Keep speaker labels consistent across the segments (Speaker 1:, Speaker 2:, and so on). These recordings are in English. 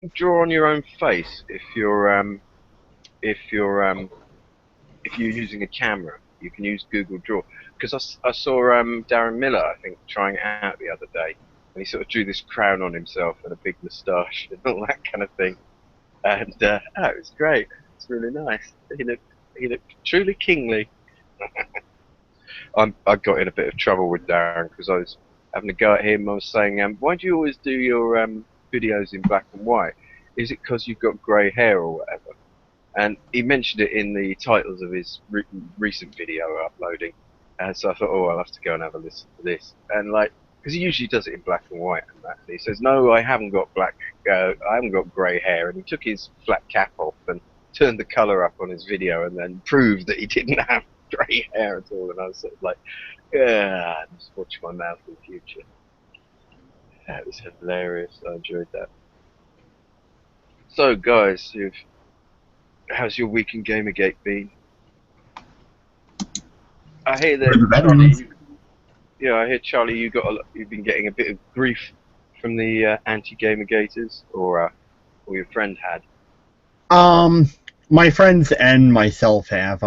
Speaker 1: draw on your own face if you're if you're using a camera. You can use Google Draw because I saw Darren Miller, I think, trying it out the other day, and he sort of drew this crown on himself and a big moustache and all that kind of thing. And oh, it was great. It's really nice. He looked truly kingly. I got in a bit of trouble with Darren because I was having a go at him. I was saying, why do you always do your videos in black and white? Is it because you've got grey hair or whatever? And he mentioned it in the titles of his recent video uploading. And so I thought, oh, I'll have to go and have a listen to this. And like, because he usually does it in black and white and that. And he says, no, I haven't got I haven't got grey hair. And he took his flat cap off and turned the colour up on his video and then proved that he didn't have grey hair at all. And I was sort of like, yeah, just watch my mouth in the future. That was hilarious. I enjoyed that. So, guys, how's your week in Gamergate been? I hear
Speaker 2: For the
Speaker 1: that
Speaker 2: veterans.
Speaker 1: yeah, I hear Charlie, you've been getting a bit of grief from the anti-Gamergaters, or your friend had.
Speaker 2: Um, my friends and myself have.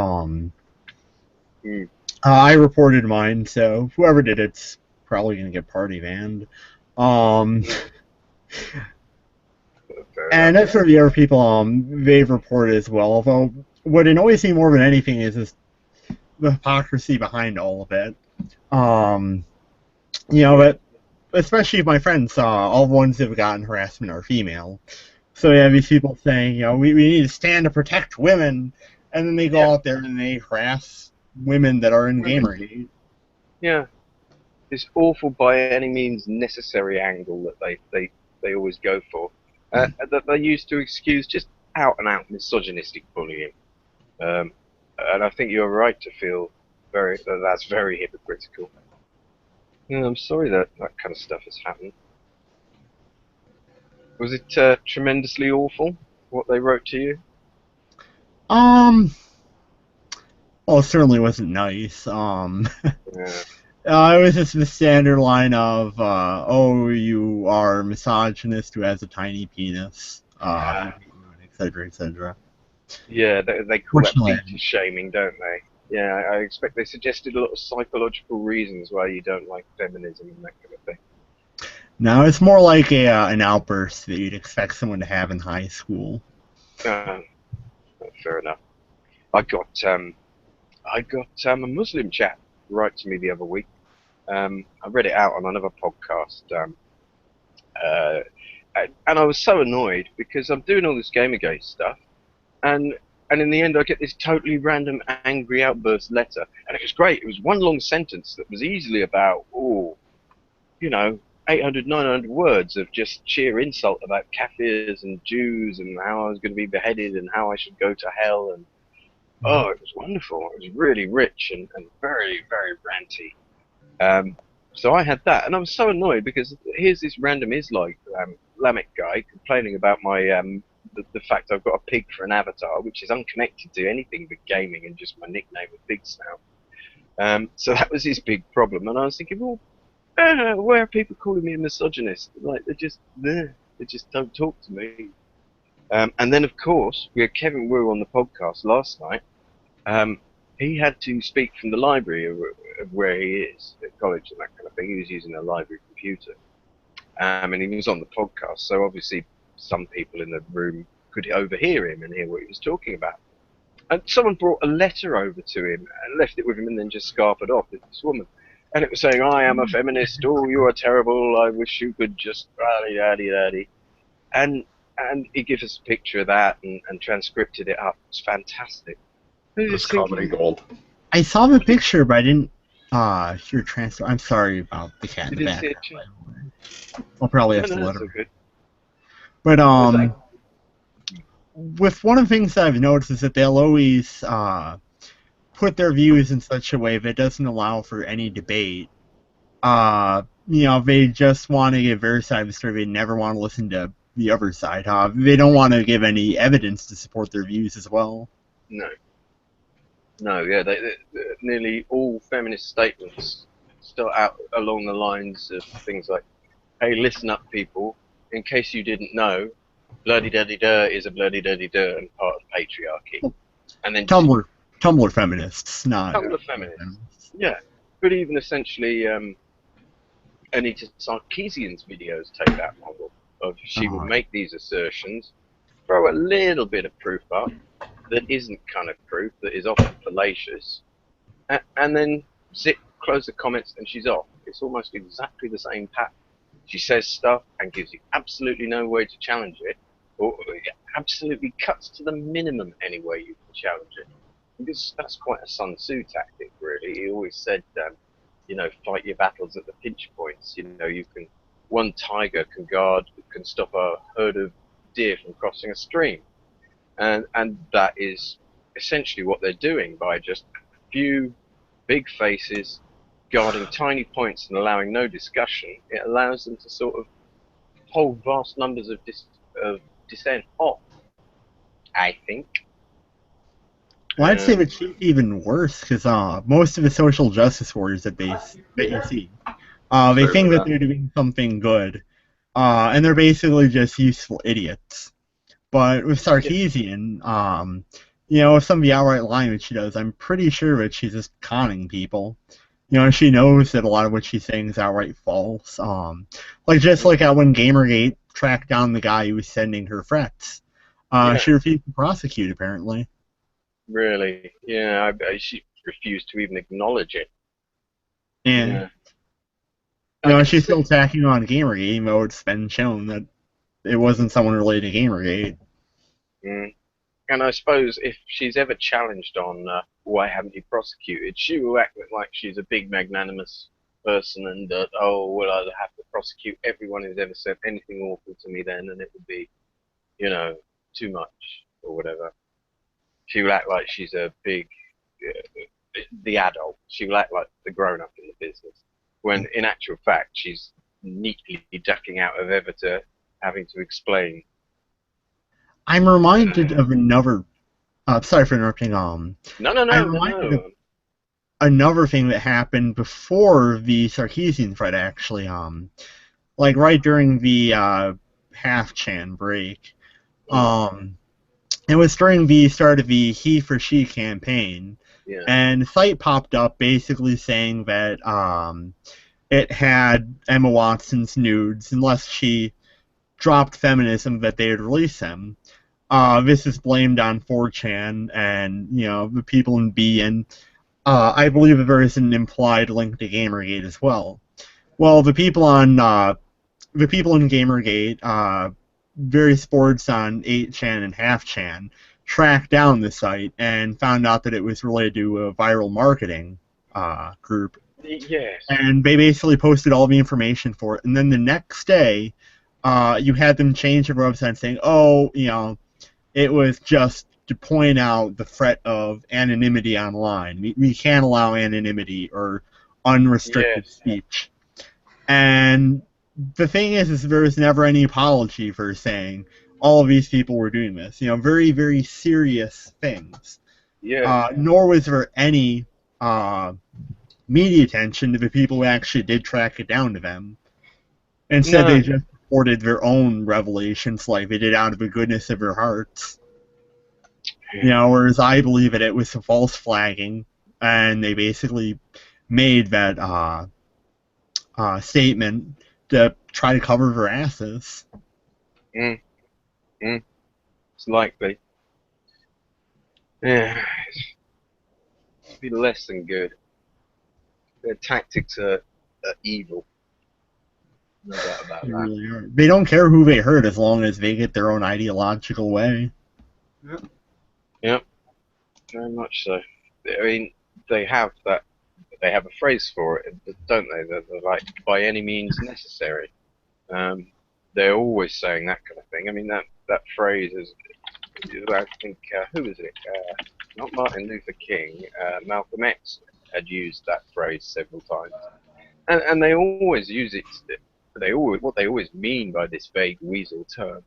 Speaker 1: Mm,
Speaker 2: I reported mine, so whoever did it's probably gonna get party banned. Um,
Speaker 1: mm, fair enough.
Speaker 2: and as for the other people, they've reported as well. Although what annoys me more than anything is the hypocrisy behind all of it. Um,
Speaker 1: Yeah,
Speaker 2: but especially if my friends, all the ones that have gotten harassment are female. So you have these people saying, we need to stand to protect women, and then they
Speaker 1: yeah,
Speaker 2: go out there and they harass women that are in
Speaker 1: women.
Speaker 2: Gamergate.
Speaker 1: Yeah, this awful by any means necessary angle that they always go for, that they use to excuse just out and out misogynistic bullying. Um, and I think you're right to feel that's very hypocritical. Yeah, I'm sorry that that kind of stuff has happened. Was it tremendously awful what they wrote to you?
Speaker 2: Um, well, it certainly wasn't nice.
Speaker 1: Yeah,
Speaker 2: It was just the standard line of, oh, you are misogynist who has a tiny penis,
Speaker 1: yeah,
Speaker 2: etc., etc.
Speaker 1: yeah. They call that
Speaker 2: Fortunately,
Speaker 1: beta shaming, don't they? Yeah, I expect they suggested a lot of psychological reasons why you don't like feminism and that kind of thing.
Speaker 2: no, it's more like an outburst that you'd expect someone to have in high school.
Speaker 1: Uh, fair enough. I got a Muslim chap write to me the other week. I read it out on another podcast. Uh, and I was so annoyed because I'm doing all this Gamergate stuff, and and in the end I get this totally random angry outburst letter, and it was great. It was one long sentence that was easily about, oh, you know, 800, 900 words of just sheer insult about Kafirs and Jews and how I was going to be beheaded and how I should go to hell, and oh, it was wonderful. It was really rich and very, very ranty. Um, so I had that, and I was so annoyed because here's this random Islamic guy complaining about the fact I've got a pig for an avatar, which is unconnected to anything but gaming and just my nickname of Big Snout. So that was his big problem, and I was thinking, well, why are people calling me a misogynist? Like they just don't talk to me. And then of course we had Kevin Wu on the podcast last night. Um, he had to speak from the library of where he is at college and that kind of thing. He was using a library computer, and he was on the podcast. So obviously, some people in the room could overhear him and hear what he was talking about. And someone brought a letter over to him and left it with him, and then just scarpered off. This woman, and it was saying, "I am a feminist. Oh, you are terrible. I wish you could just daddy." And he gave us a picture of that and transcripted it up. It's fantastic. I was
Speaker 3: That's
Speaker 1: just
Speaker 3: comedy
Speaker 1: thinking,
Speaker 3: gold.
Speaker 2: I saw the picture, but I didn't hear transfer. I'm sorry about the cat in
Speaker 1: you
Speaker 2: the
Speaker 1: didn't see
Speaker 2: background.
Speaker 1: it?
Speaker 2: By the way, I'll probably
Speaker 1: No,
Speaker 2: have to
Speaker 1: no,
Speaker 2: let
Speaker 1: that's
Speaker 2: her.
Speaker 1: all good.
Speaker 2: But
Speaker 1: Was that?
Speaker 2: with one of the things that I've noticed is that they'll always put their views in such a way that doesn't allow for any debate. They just want to give their side of the story. They never want to listen to the other side. They don't want to give any evidence to support their views as well.
Speaker 1: No, no, yeah. Nearly all feminist statements start out along the lines of things like, "Hey, listen up, people. In case you didn't know, bloody dirty dir is a bloody dirty dir and part of patriarchy. And then
Speaker 2: Tumblr, Tumblr feminists, not
Speaker 1: Tumblr feminists,
Speaker 2: feminists.
Speaker 1: yeah. But even essentially, Anita Sarkeesian's videos take that model of she will
Speaker 2: Uh,
Speaker 1: make these assertions, throw a little bit of proof up that isn't kind of proof, that is often fallacious, and then close the comments, and she's off. It's almost exactly the same pattern. She says stuff and gives you absolutely no way to challenge it, or absolutely cuts to the minimum any way you can challenge it. Because that's quite a Sun Tzu tactic, really. He always said, fight your battles at the pinch points. You can, one tiger can stop a herd of deer from crossing a stream, and that is essentially what they're doing by just a few big faces guarding tiny points and allowing no discussion. It allows them to sort of hold vast numbers of dissent off, I think.
Speaker 2: well, I'd say
Speaker 1: Um,
Speaker 2: it's even worse because most of the social justice warriors that you see, they
Speaker 1: True
Speaker 2: think that
Speaker 1: enough.
Speaker 2: they're doing something good, and they're basically just useful idiots. But with
Speaker 1: Yeah,
Speaker 2: Sarkeesian, with some of the outright lying that she does, I'm pretty sure that she's just conning people. She knows that a lot of what she's saying is outright false. Just like when Gamergate tracked down the guy who was sending her threats.
Speaker 1: yeah,
Speaker 2: She refused to prosecute, apparently.
Speaker 1: really. Yeah, she refused to even acknowledge it.
Speaker 2: And,
Speaker 1: Yeah, I can
Speaker 2: she's
Speaker 1: see.
Speaker 2: still tacking on Gamergate, even though it's been shown that it wasn't someone related to Gamergate.
Speaker 1: Mm. And I suppose if she's ever challenged on why haven't you prosecuted, she will act like she's a big magnanimous person and that, oh, well, I'll have to prosecute everyone who's ever said anything awful to me then, and it would be, you know, too much or whatever. She will act like she's a big, the adult. She will act like the grown up in the business. When in actual fact, she's neatly ducking out of ever to having to explain.
Speaker 2: I'm reminded of another. Sorry for interrupting.
Speaker 1: No, no,
Speaker 2: I'm
Speaker 1: no, no,
Speaker 2: reminded of
Speaker 1: no.
Speaker 2: another thing that happened before the Sarkeesian threat, actually. Like right during the half Chan break.
Speaker 1: Mm,
Speaker 2: Um, it was during the start of the He for She campaign,
Speaker 1: yeah,
Speaker 2: and the site popped up basically saying that it had Emma Watson's nudes unless she dropped feminism that they would release them. This is blamed on 4chan and the people in B, and I believe that there is an implied link to Gamergate as well. Well, the people in Gamergate, various boards on 8chan and half-chan, tracked down the site and found out that it was related to a viral marketing group.
Speaker 1: yes,
Speaker 2: And they basically posted all the information for it. And then the next day, you had them change their website saying, oh, it was just to point out the threat of anonymity online. We can't allow anonymity or unrestricted
Speaker 1: yes.
Speaker 2: speech. And the thing is there was never any apology for saying all of these people were doing this. Very, very serious things.
Speaker 1: Yeah.
Speaker 2: Nor was there any media attention to the people who actually did track it down to them. Instead,
Speaker 1: No.
Speaker 2: they just reported their own revelations like they did out of the goodness of their hearts. Whereas I believe that it was a false flagging, and they basically made that statement to try to cover their asses.
Speaker 1: Mm, mm, it's likely. Yeah, it's be less than good. Their tactics are evil. No doubt about
Speaker 2: They
Speaker 1: that.
Speaker 2: really are. They don't care who they hurt as long as they get their own ideological way.
Speaker 1: Yep. Yep. Very much so. I mean, they have that. They have a phrase for it, don't they? They're like by any means necessary. Um, they're always saying that kind of thing. I mean, that phrase is. I think who is it? Not Martin Luther King. Malcolm X had used that phrase several times, and they always use it. What they always mean by this vague weasel term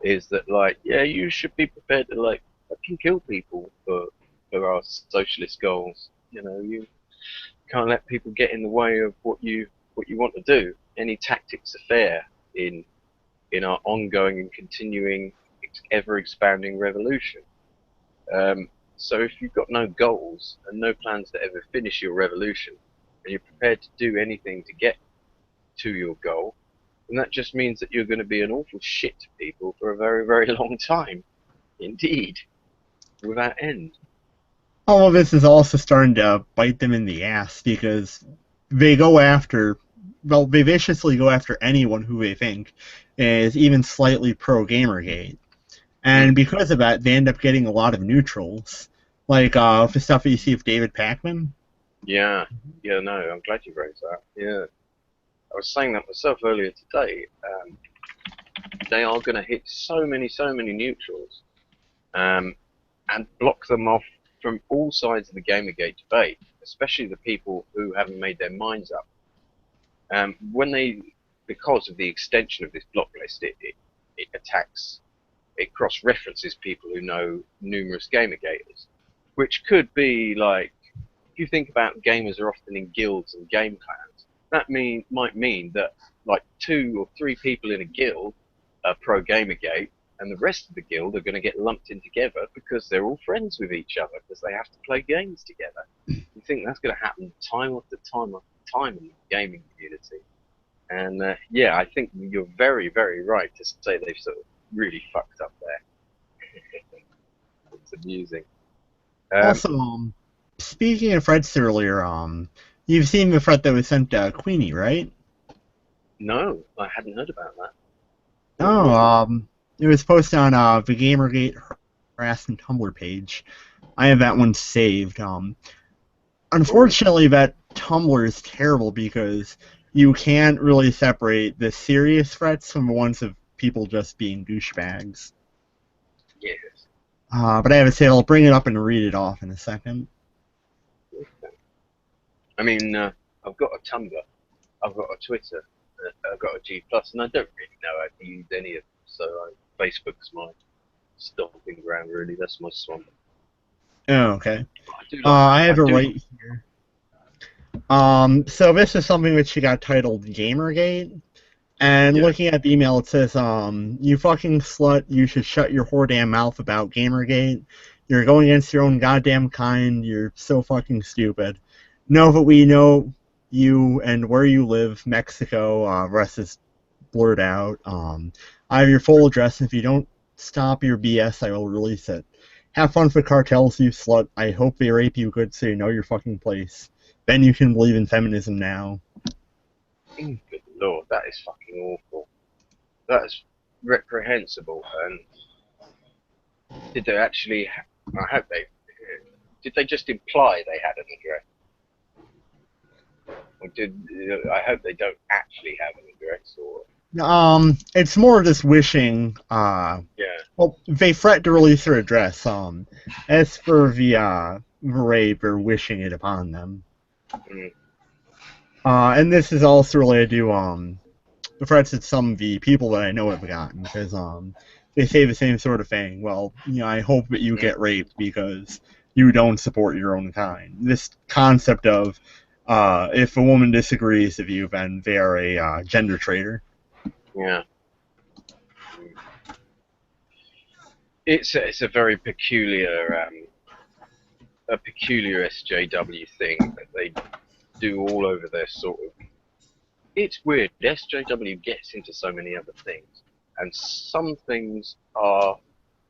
Speaker 1: is that like, yeah, you should be prepared to like fucking kill people for our socialist goals. You can't let people get in the way of what you want to do. Any tactics are fair in in our ongoing and continuing, ever-expanding revolution. So if you've got no goals and no plans to ever finish your revolution, and you're prepared to do anything to get to your goal, then that just means that you're going to be an awful shit to people for a very, very long time. Indeed. Without end.
Speaker 2: All of this is also starting to bite them in the ass because they go after, well, they viciously go after anyone who they think is even slightly pro-Gamergate. And because of that, they end up getting a lot of neutrals. Like the stuff that you see with David Pakman.
Speaker 1: Yeah, no, I'm glad you raised that. Yeah. I was saying that myself earlier today. They are going to hit so many neutrals and block them off from all sides of the Gamergate debate, especially the people who haven't made their minds up. Because of the extension of this block list, it attacks, it cross-references people who know numerous Gamergaters, which could be like, if you think about gamers are often in guilds and game clans, that might mean that like 2 or 3 people in a guild are pro-Gamergate, and the rest of the guild are going to get lumped in together because they're all friends with each other because they have to play games together. You think that's going to happen time after time after time in the gaming community. And yeah, I think you're very, very right to say they've sort of really fucked up there. It's amusing.
Speaker 2: Also, speaking of threats earlier, you've seen the threat that was sent to Queenie, right?
Speaker 1: No, I hadn't heard about that.
Speaker 2: Oh, it was posted on the Gamergate harassment Tumblr page. I have that one saved. Unfortunately, that Tumblr is terrible because you can't really separate the serious threats from the ones of people just being douchebags.
Speaker 1: Yes.
Speaker 2: But I have to say, I'll bring it up and read it off in a second.
Speaker 1: Okay. I mean, I've got a Tumblr, I've got a Twitter, I've got a G+, and I don't really know how to use any of them, so Facebook's my stomping ground, really. That's my swamp.
Speaker 2: Oh, okay.
Speaker 1: I
Speaker 2: have it
Speaker 1: do
Speaker 2: right here. So this is something that she got titled Gamergate. And
Speaker 1: Yeah.
Speaker 2: looking at the email, it says, you fucking slut, you should shut your whore-damn mouth about Gamergate. You're going against your own goddamn kind. You're so fucking stupid. Know that we know you and where you live, Mexico. Rest is blurred out. I have your full address, and if you don't stop your BS, I will release it. Have fun for cartels, you slut. I hope they rape you good so you know your fucking place. Then you can believe in feminism now.
Speaker 1: Good lord, that is fucking awful. That is reprehensible. And did they actually? I hope they. Did they just imply they had an address? Or I hope they don't actually have an address, or.
Speaker 2: It's more just wishing.
Speaker 1: Yeah.
Speaker 2: Well, they threat to release their address. As for the rape or wishing it upon them.
Speaker 1: Mm.
Speaker 2: And this is also related to the threats that some of the people that I know have gotten, because they say the same sort of thing. Well, I hope that you get raped because you don't support your own kind. This concept of if a woman disagrees with you, then they are a gender traitor.
Speaker 1: Yeah. It's a very peculiar SJW thing that they do all over their sort of. It's weird. SJW gets into so many other things, and some things are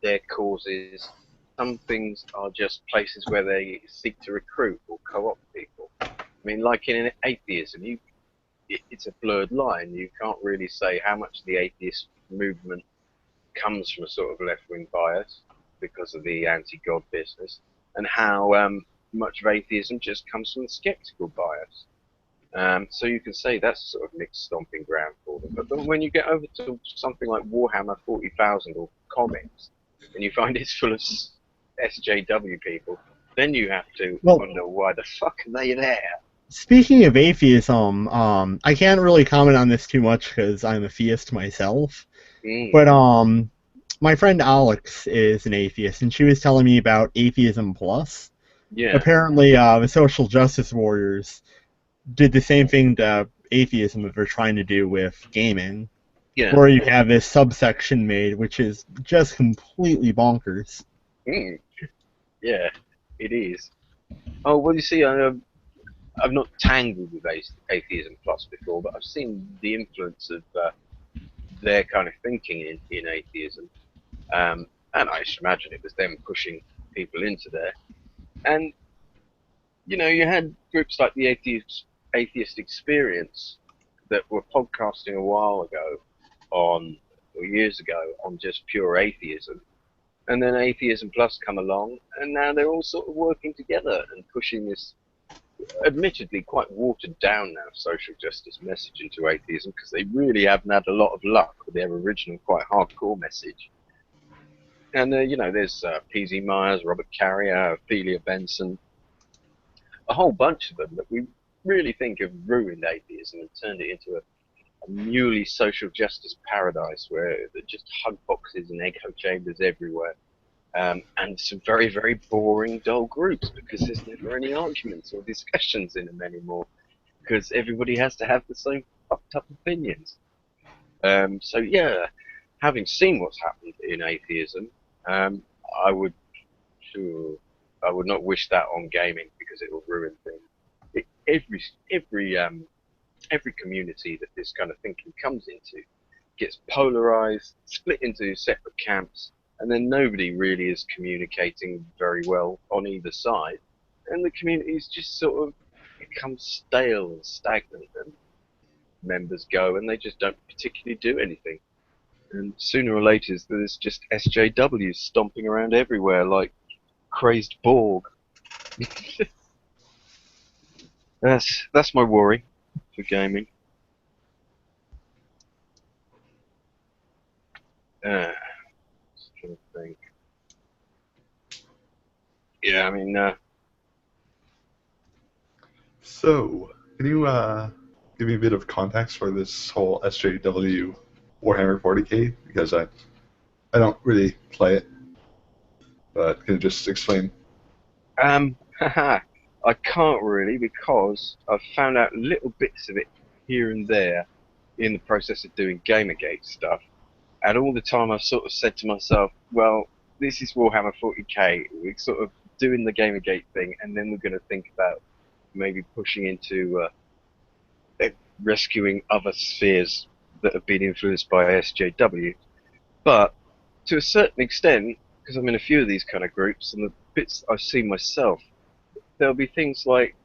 Speaker 1: their causes. Some things are just places where they seek to recruit or co-opt people. I mean, like in atheism, it's a blurred line. You can't really say how much the atheist movement comes from a sort of left-wing bias because of the anti-God business, and how much of atheism just comes from the skeptical bias. So you can say that's sort of mixed stomping ground for them. But then when you get over to something like Warhammer 40,000 or comics, and you find it's full of SJW people, then you have to wonder why the fuck are they there?
Speaker 2: Speaking of atheism, I can't really comment on this too much because I'm a theist myself. But my friend Alex is an atheist, and she was telling me about Atheism Plus.
Speaker 1: Yeah.
Speaker 2: Apparently, the social justice warriors did the same thing to atheism that they're trying to do with gaming.
Speaker 1: Yeah.
Speaker 2: where you have this subsection made, which is just completely bonkers.
Speaker 1: Mm, yeah, it is. Oh, well, you see, I've not tangled with atheism plus before, but I've seen the influence of their kind of thinking in atheism. And I just imagine it was them pushing people into there. And, you had groups like the Atheist Experience that were podcasting a while ago or years ago, on just pure atheism. And then Atheism Plus come along, and now they're all sort of working together and pushing this admittedly quite watered down now social justice message into atheism, because they really haven't had a lot of luck with their original quite hardcore message. And there's P.Z. Myers, Robert Carrier, Ophelia Benson, a whole bunch of them that we really think have ruined atheism and turned it into a newly social justice paradise where there are just hug boxes and echo chambers everywhere. And some very, very boring, dull groups, because there's never any arguments or discussions in them anymore, because everybody has to have the same fucked up opinions. So yeah, having seen what's happened in atheism, um, I would sure, I would not wish that on gaming, because it will ruin things. It, every community that this kind of thinking comes into gets polarized, split into separate camps, and then nobody really is communicating very well on either side, and the communities just sort of become stale and stagnant, and members go and they just don't particularly do anything. And sooner or later, there's just SJWs stomping around everywhere like crazed Borg. That's my worry for gaming. Just trying to think. Yeah, I mean,
Speaker 3: So, can you give me a bit of context for this whole SJW Warhammer 40k? Because I don't really play it, but can you just explain?
Speaker 1: haha, I can't really, because I've found out little bits of it here and there in the process of doing Gamergate stuff, and all the time I've sort of said to myself, well, this is Warhammer 40k. We're sort of doing the Gamergate thing, and then we're going to think about maybe pushing into rescuing other spheres that have been influenced by SJW. But to a certain extent, because I'm in a few of these kind of groups, and the bits I've seen myself, there'll be things like,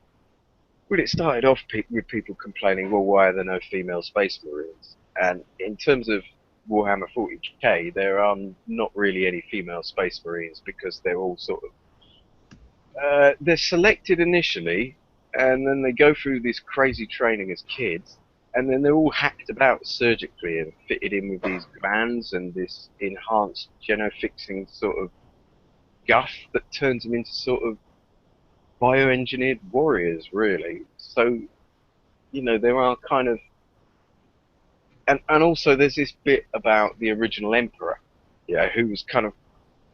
Speaker 1: well, it started off with people complaining, well, why are there no female space marines? And in terms of Warhammer 40k, there are not really any female space marines, because they're all sort of they're selected initially, and then they go through this crazy training as kids, and then they're all hacked about surgically and fitted in with these glands and this enhanced genofixing sort of guff that turns them into sort of bioengineered warriors, really. So, there are kind of, and also there's this bit about the original emperor, yeah, who was kind of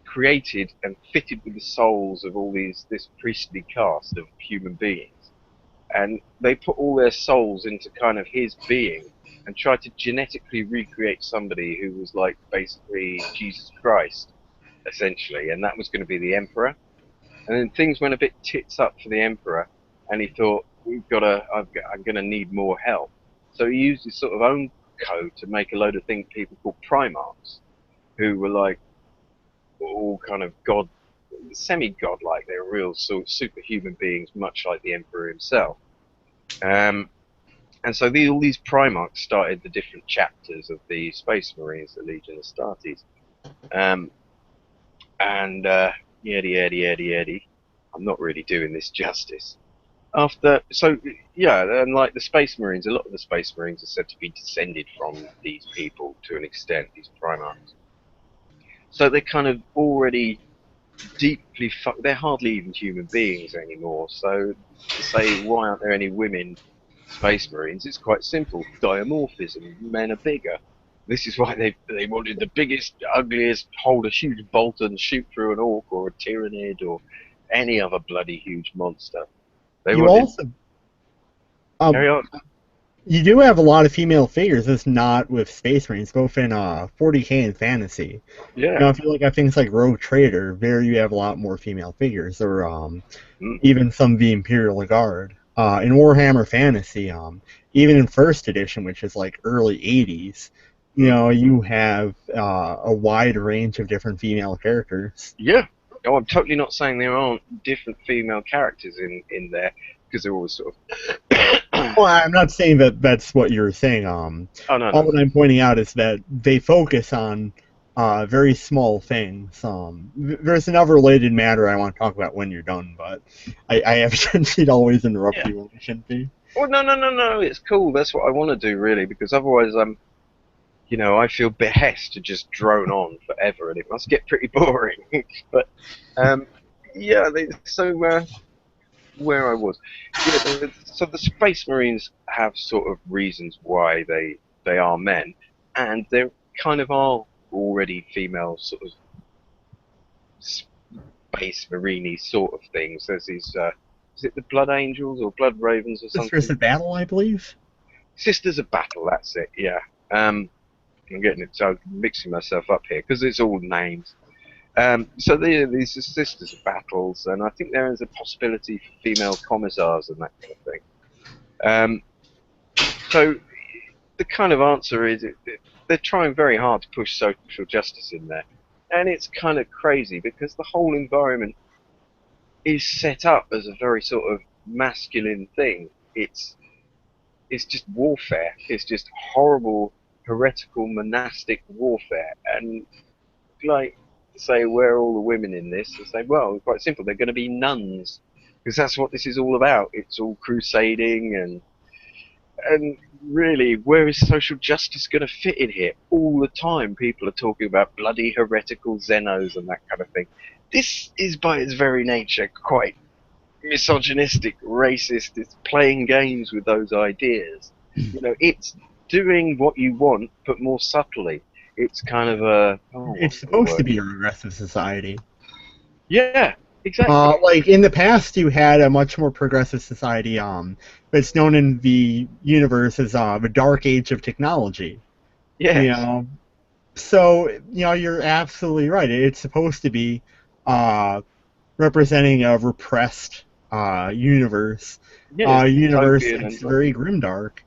Speaker 1: created and fitted with the souls of all this priestly caste of human beings, and they put all their souls into kind of his being and tried to genetically recreate somebody who was like basically Jesus Christ, essentially, and that was going to be the emperor. And then things went a bit tits up for the emperor, and he thought, I'm going to need more help. So he used his sort of own code to make a load of things people called primarchs, who were like all kind of semi-godlike. They're real sort of superhuman beings, much like the emperor himself. Um, and so all these Primarchs started the different chapters of the Space Marines, the Legion Astartes. Um, and yaddy. I'm not really doing this justice. And like the Space Marines, a lot of the Space Marines are said to be descended from these people to an extent, these Primarchs. So they're kind of already deeply they're hardly even human beings anymore. So to say, why aren't there any women Space Marines? It's quite simple. Dimorphism. Men are bigger. This is why they wanted the biggest, ugliest, hold a huge bolt and shoot through an orc or a tyrannid or any other bloody huge monster. They
Speaker 2: You
Speaker 1: wanted.
Speaker 2: also, um,
Speaker 1: Carry on.
Speaker 2: You do have a lot of female figures, it's not with Space Marines, both in 40K and Fantasy.
Speaker 1: Yeah.
Speaker 2: I feel like at things like Rogue Trader, there you have a lot more female figures, or
Speaker 1: Mm.
Speaker 2: even some of the Imperial Guard. In Warhammer Fantasy, even in First Edition, which is like early 80s, you have a wide range of different female characters.
Speaker 1: Yeah. Oh, I'm totally not saying there aren't different female characters in there, because they're always sort of.
Speaker 2: Well, I'm not saying that that's what you're saying.
Speaker 1: Oh no,
Speaker 2: All
Speaker 1: no.
Speaker 2: that I'm pointing out is that they focus on very small things. There's another related matter I want to talk about when you're done, but I have a tendency to always interrupt
Speaker 1: Yeah.
Speaker 2: you when I shouldn't be.
Speaker 1: Well, no. It's cool. That's what I want to do, really, because otherwise, I feel behest to just drone on forever, and it must get pretty boring. But, yeah. Where I was, yeah. So the Space Marines have sort of reasons why they are men, and they kind of are already female sort of Space Marine sort of things. There's these. Is it the Blood Angels or Blood Ravens or
Speaker 2: Sisters
Speaker 1: something?
Speaker 2: of Battle, I believe.
Speaker 1: Sisters of Battle, that's it, yeah. I'm getting it, so I'm mixing myself up here, because it's all names. So these are Sisters of Battles, and I think there is a possibility for female commissars and that kind of thing. So the kind of answer is they're trying very hard to push social justice in there. And it's kind of crazy, because the whole environment is set up as a very sort of masculine thing. It's just warfare. It's just horrible, heretical, monastic warfare. And like, say, where are all the women in this? And say, well, quite simple. They're going to be nuns, because that's what this is all about. It's all crusading, and really, where is social justice going to fit in here? All the time, people are talking about bloody heretical Xenos and that kind of thing. This is, by its very nature, quite misogynistic, racist. It's playing games with those ideas. It's doing what you want, but more subtly. It's kind of a. Oh,
Speaker 2: It's supposed to be a regressive society.
Speaker 1: Yeah, exactly.
Speaker 2: Like in the past, you had a much more progressive society. It's known in the universe as the Dark Age of Technology.
Speaker 1: Yeah.
Speaker 2: So you're absolutely right. It's supposed to be representing a repressed universe.
Speaker 1: Yeah, it's
Speaker 2: Universe
Speaker 1: utopian
Speaker 2: that's
Speaker 1: and
Speaker 2: very grimdark.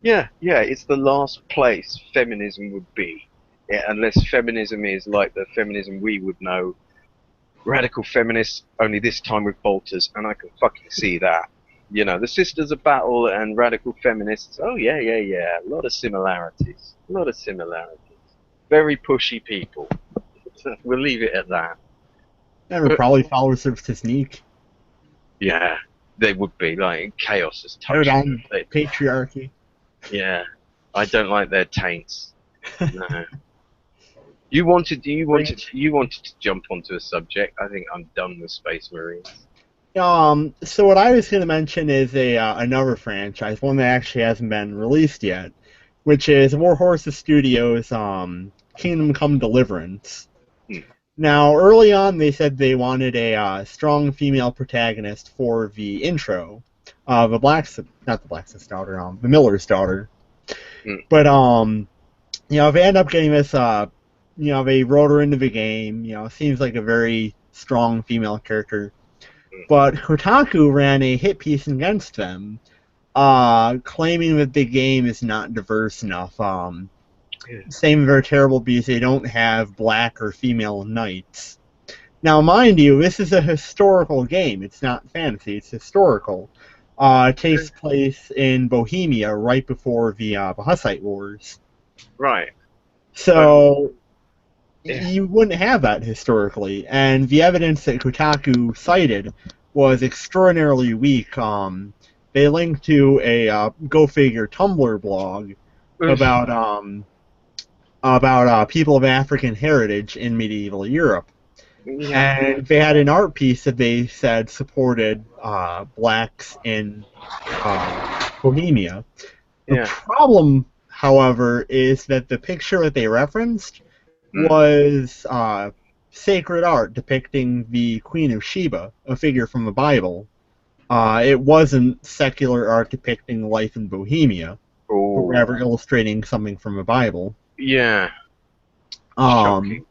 Speaker 1: yeah. It's the last place feminism would be. Yeah, unless feminism is like the feminism we would know, radical feminists, only this time with bolters, and I can fucking see that. The Sisters of Battle and radical feminists. Oh yeah. A lot of similarities. Very pushy people. We'll leave it at that.
Speaker 2: That would probably follow sort of technique.
Speaker 1: Yeah, they would be like chaos has
Speaker 2: Tear
Speaker 1: touched
Speaker 2: down
Speaker 1: them.
Speaker 2: patriarchy.
Speaker 1: Yeah, I don't like their taints. No. You wanted to jump onto a subject. I think I'm done with Space Marines.
Speaker 2: So what I was going to mention is another franchise, one that actually hasn't been released yet, which is Warhorse Studios' Kingdom Come Deliverance. Now, early on, they said they wanted a strong female protagonist for the intro, not the Blacksmith's daughter, the Miller's daughter. But they end up getting this. They wrote her into the game. Seems like a very strong female character. But Kotaku ran a hit piece against them, claiming that the game is not diverse enough. Saying they're terrible because they don't have black or female knights. Now, mind you, this is a historical game. It's not fantasy. It's historical. It takes place in Bohemia right before the Hussite Wars.
Speaker 1: Right.
Speaker 2: So you wouldn't have that historically, and the evidence that Kotaku cited was extraordinarily weak. They linked to a Go Figure Tumblr blog about people of African heritage in medieval Europe.
Speaker 1: Yeah.
Speaker 2: And they had an art piece that they said supported blacks in Bohemia. The problem, however, is that the picture that they referenced was sacred art depicting the Queen of Sheba, a figure from the Bible. It wasn't secular art depicting life in Bohemia.
Speaker 1: Oh,
Speaker 2: rather illustrating something from the Bible.
Speaker 1: yeah.
Speaker 2: Um,
Speaker 1: Shocking.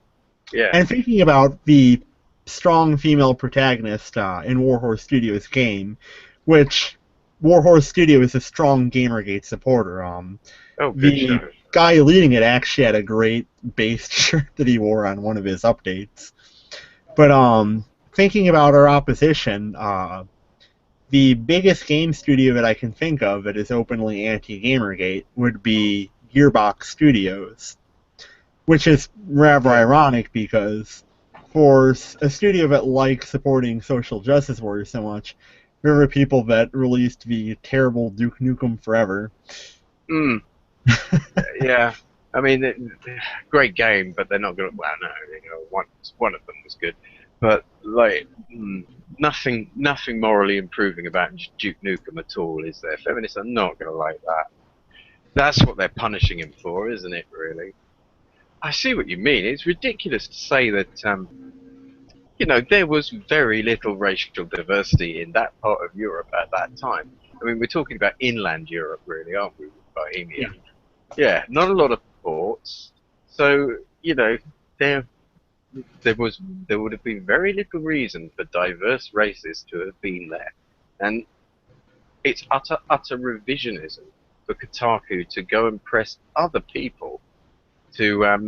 Speaker 1: Yeah.
Speaker 2: and thinking about the strong female protagonist in Warhorse Studios' game, which Warhorse Studio is a strong Gamergate supporter.
Speaker 1: Oh, good
Speaker 2: The
Speaker 1: show.
Speaker 2: guy leading it actually had a great based shirt that he wore on one of his updates. But thinking about our opposition, the biggest game studio that I can think of that is openly anti-Gamergate would be Gearbox Studios, which is rather ironic because for a studio that likes supporting social justice warriors so much, there were people that released the terrible Duke Nukem Forever.
Speaker 1: Mm. Yeah. I mean, great game, but they're not going to. Well, no, one of them was good, but like nothing morally improving about Duke Nukem at all, is there? Feminists are not going to like that. That's what they're punishing him for, isn't it? Really. I see what you mean. It's ridiculous to say that there was very little racial diversity in that part of Europe at that time. I mean, we're talking about inland Europe, really, aren't we, with Bohemia? Yeah, not a lot of ports. So, there there was there would have been very little reason for diverse races to have been there. And it's utter revisionism for Kotaku to go and press other people to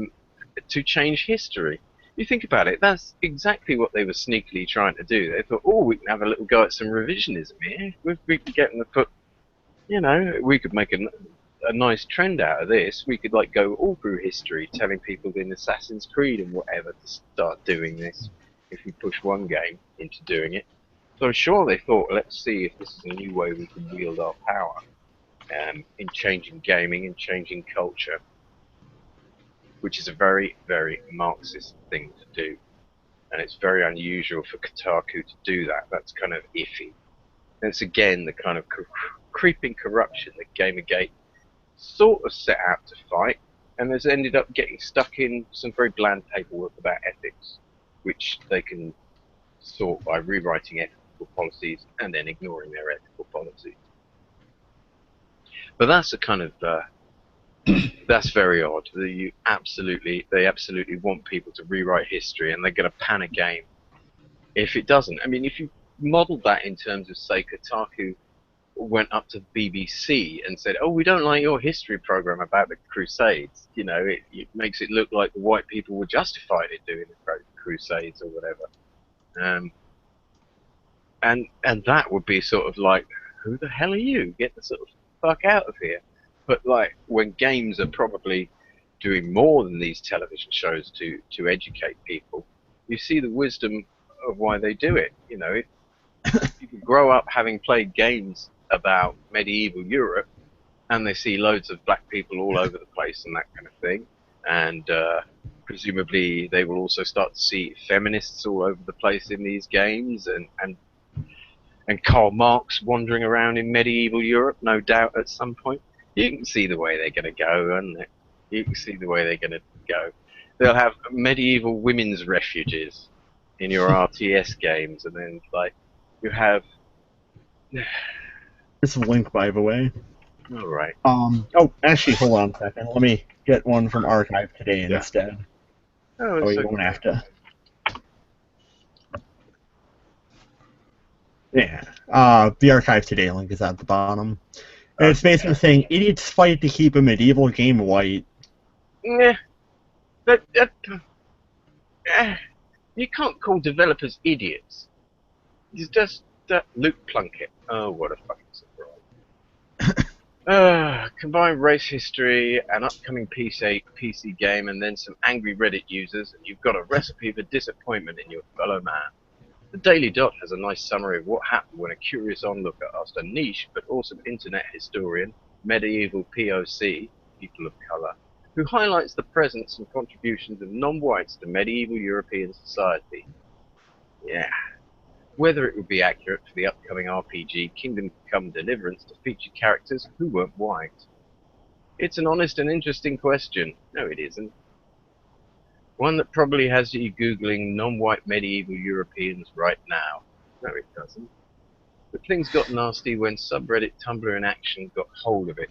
Speaker 1: change history. You think about it, that's exactly what they were sneakily trying to do. They thought, oh, we can have a little go at some revisionism here. We could get them to put, we could make a nice trend out of this. We could go all through history, telling people in Assassin's Creed and whatever to start doing this. If we push one game into doing it, so I'm sure they thought, let's see if this is a new way we can wield our power in changing gaming and changing culture, which is a very, very Marxist thing to do. And it's very unusual for Kotaku to do that. That's kind of iffy. And it's again the kind of creeping corruption that Gamergate sort of set out to fight, and has ended up getting stuck in some very bland paperwork about ethics, which they can sort by rewriting ethical policies and then ignoring their ethical policies. But that's a kind of that's very odd. They absolutely want people to rewrite history, and they're going to pan a game if it doesn't. I mean, if you modelled that in terms of, say, Kotaku went up to the BBC and said, "Oh, we don't like your history program about the Crusades. It makes it look like the white people were justified in doing the Crusades or whatever." And that would be sort of like, who the hell are you? Get the sort of fuck out of here. But when games are probably doing more than these television shows to educate people, you see the wisdom of why they do it. If people grow up having played games about medieval Europe, and they see loads of black people all over the place and that kind of thing, and presumably they will also start to see feminists all over the place in these games, and Karl Marx wandering around in medieval Europe, no doubt at some point. You can see the way they're going to go, and you can see the way they're going to go. They'll have medieval women's refuges in your RTS games, and then you have.
Speaker 2: There's a link, by the way.
Speaker 1: All right.
Speaker 2: Oh, actually, hold on a second. Let me get one from Archive Today instead.
Speaker 1: Oh,
Speaker 2: you won't have to. Yeah. The Archive Today link is at the bottom. And it's basically saying idiots fight to keep a medieval game white.
Speaker 1: Yeah. You can't call developers idiots. It's just Luke Plunkett. Oh, what a fucking surprise. Combine race history, an upcoming PC game, and then some angry Reddit users, and you've got a recipe for disappointment in your fellow man. The Daily Dot has a nice summary of what happened when a curious onlooker asked a niche but awesome internet historian, medieval POC, people of colour, who highlights the presence and contributions of non-whites to medieval European society. Yeah. Whether it would be accurate for the upcoming RPG Kingdom Come Deliverance to feature characters who weren't white. It's an honest and interesting question. No, it isn't. One that probably has you Googling non-white medieval Europeans right now. No, it doesn't. But things got nasty when subreddit Tumblr in Action got hold of it.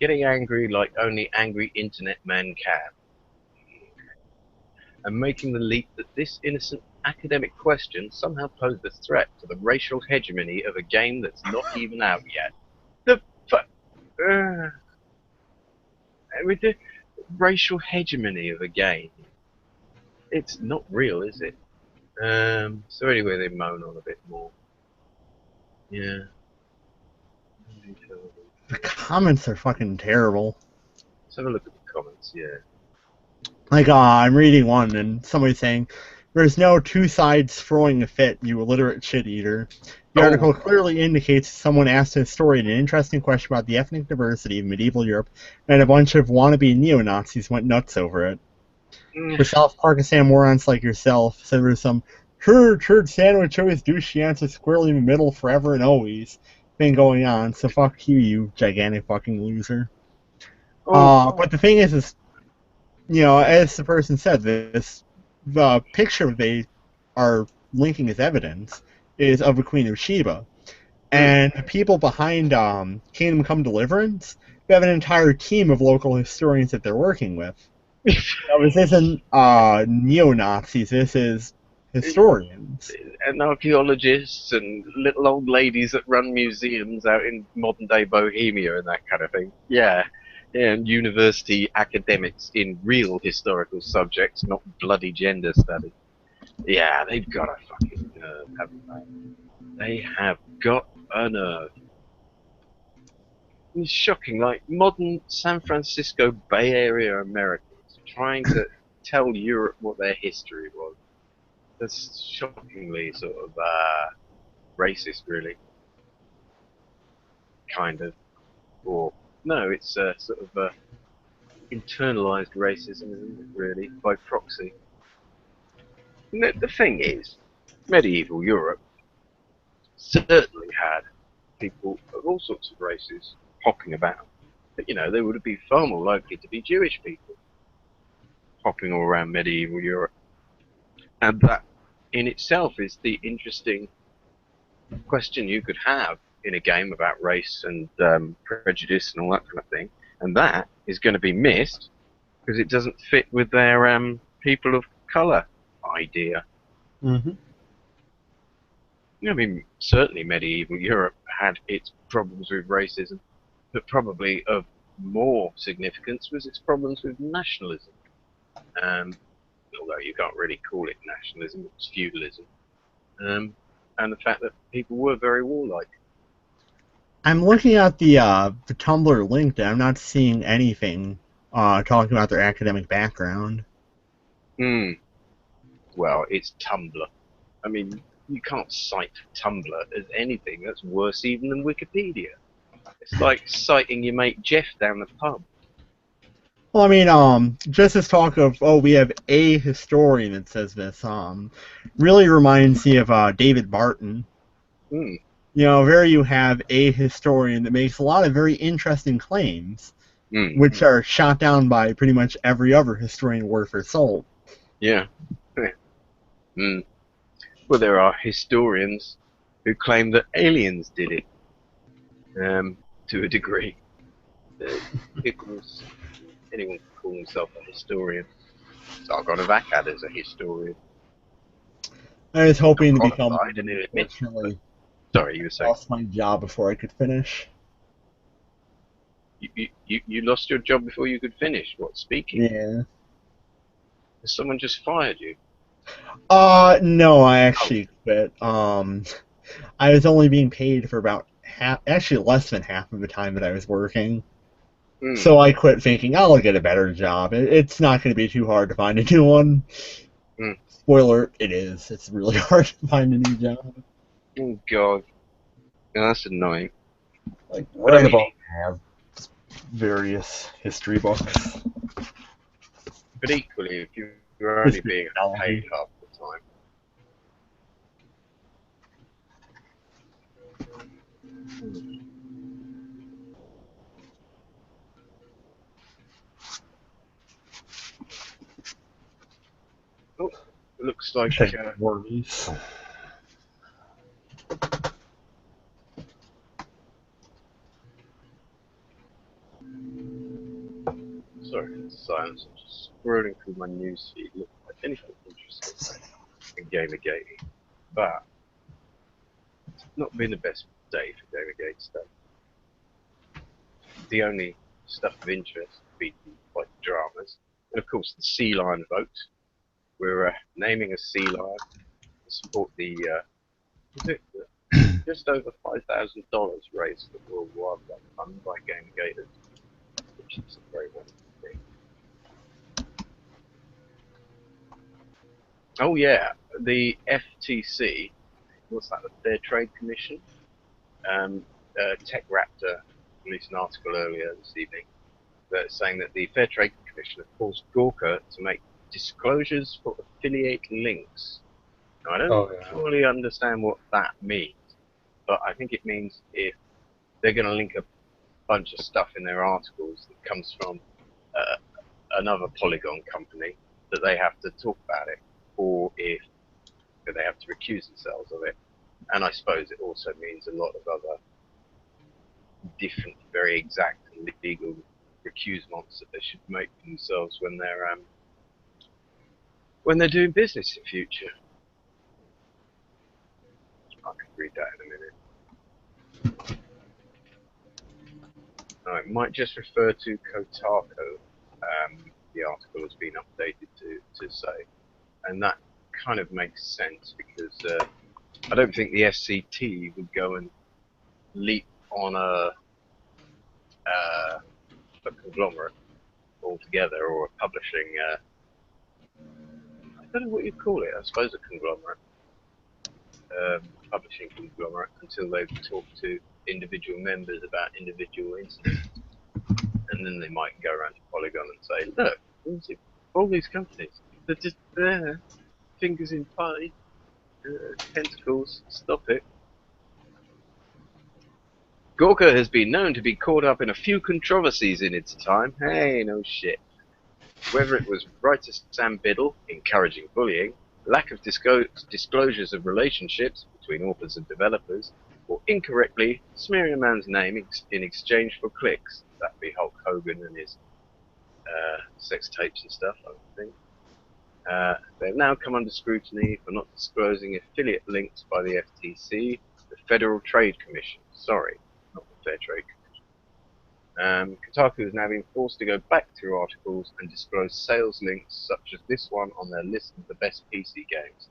Speaker 1: getting angry like only angry internet men can, and making the leap that this innocent academic question somehow posed a threat to the racial hegemony of a game that's not even out yet. The fuck? With the racial hegemony of a game, it's not real, is it? So anyway, they moan on a bit more. Yeah.
Speaker 2: The comments are fucking terrible.
Speaker 1: Let's have a look at the comments. Yeah.
Speaker 2: Like, I'm reading one, and somebody's saying, "There's no two sides throwing a fit, you illiterate shit eater." The article clearly indicates someone asked a historian an interesting question about the ethnic diversity of medieval Europe, and a bunch of wannabe neo-Nazis went nuts over it. The South Pakistan morons like yourself said there's some turd sandwich always douchey answer squarely in the middle forever and always thing going on, so fuck you, you gigantic fucking loser. But the thing is, you know, as the person said, the picture they are linking as evidence is of the Queen of Sheba. And the people behind Kingdom Come Deliverance, they have an entire team of local historians that they're working with. Now, this isn't neo-Nazis, this is historians.
Speaker 1: And archaeologists and little old ladies that run museums out in modern day Bohemia and that kind of thing. Yeah. And university academics in real historical subjects, not bloody gender studies. Yeah, they've got a fucking nerve, haven't they? They have got a nerve. It's shocking, like modern San Francisco Bay Area Americans trying to tell Europe what their history was. That's shockingly sort of racist, really. Kind of. Or, no, it's sort of internalized racism, isn't it, really, by proxy. And the thing is, medieval Europe certainly had people of all sorts of races hopping about. But, you know, they would be far more likely to be Jewish people hopping all around medieval Europe. And that in itself is the interesting question you could have in a game about race and prejudice and all that kind of thing. And that is going to be missed because it doesn't fit with their people of colour idea.
Speaker 2: Mm-hmm.
Speaker 1: I mean, certainly medieval Europe had its problems with racism, but probably of more significance was its problems with nationalism. Although you can't really call it nationalism, it's feudalism. And the fact that people were very warlike.
Speaker 2: I'm looking at the Tumblr link, and I'm not seeing anything talking about their academic background.
Speaker 1: Well, it's Tumblr. I mean, you can't cite Tumblr as anything that's worse even than Wikipedia. It's like citing your mate Jeff down the pub.
Speaker 2: Well, I mean, just this talk of, oh, we have a historian that says this, really reminds me of David Barton. You know, there you have a historian that makes a lot of very interesting claims, which are shot down by pretty much every other historian worth their salt.
Speaker 1: Yeah. Well, there are historians who claim that aliens did it, to a degree. Anyone can call himself a historian. Sargon of Akkad is a historian.
Speaker 2: I was hoping to become
Speaker 1: I didn't admit.
Speaker 2: Unfortunately,
Speaker 1: Sorry, you were saying.
Speaker 2: lost my job before I could finish.
Speaker 1: You lost your job before you could finish. What, speaking?
Speaker 2: Yeah.
Speaker 1: Has someone just fired you?
Speaker 2: No, I actually quit. I was only being paid for about actually less than half of the time that I was working. So I quit thinking, I'll get a better job. It's not going to be too hard to find a new one. Spoiler, it is. It's really hard to find a new job.
Speaker 1: Oh, God. Yeah, that's annoying.
Speaker 2: Like, right about have various history books.
Speaker 1: But equally, if you're only being paid half the time. Oh, it looks like
Speaker 2: worries.
Speaker 1: times I'm just scrolling through my newsfeed looking like anything interesting in gayeeeee, but it's not been the best day for gayeeeee stuff. The only stuff of interest would be like dramas, and of course the sealion vote. We're naming a sealion to support the was it just over $5,000 raised for the World Wildlife Fund by gayeeeee, which is a very wonderful thing. Oh yeah, the FTC, what's that? The Fair Trade Commission. Tech Raptor released an article earlier this evening that's saying that the Fair Trade Commission has forced Gawker to make disclosures for affiliate links. Now, I don't fully understand what that means, but I think it means if they're going to link a bunch of stuff in their articles that comes from another Polygon company, that they have to talk about it, or if they have to recuse themselves of it. And I suppose it also means a lot of other different, very exact and legal recusements that they should make for themselves when they're doing business in future. I can read that in a minute. I might just refer to Kotaku. The article has been updated to say, and that kind of makes sense because I don't think the FCT would go and leap on a conglomerate altogether, or a publishing, I don't know what you'd call it, I suppose a conglomerate, publishing conglomerate, until they've talked to individual members about individual incidents. And then they might go around to Polygon and say, look, all these companies, they're just there, fingers in pie, tentacles, stop it. Gawker has been known to be caught up in a few controversies in its time. Hey, no shit. Whether it was writer Sam Biddle encouraging bullying, lack of disclosures of relationships between authors and developers, or incorrectly smearing a man's name in exchange for clicks. That'd be Hulk Hogan and his sex tapes and stuff, I would think. They've now come under scrutiny for not disclosing affiliate links by the FTC, the Federal Trade Commission. Sorry, not the Fair Trade Commission. Kotaku has now been forced to go back through articles and disclose sales links such as this one on their list of the best PC games.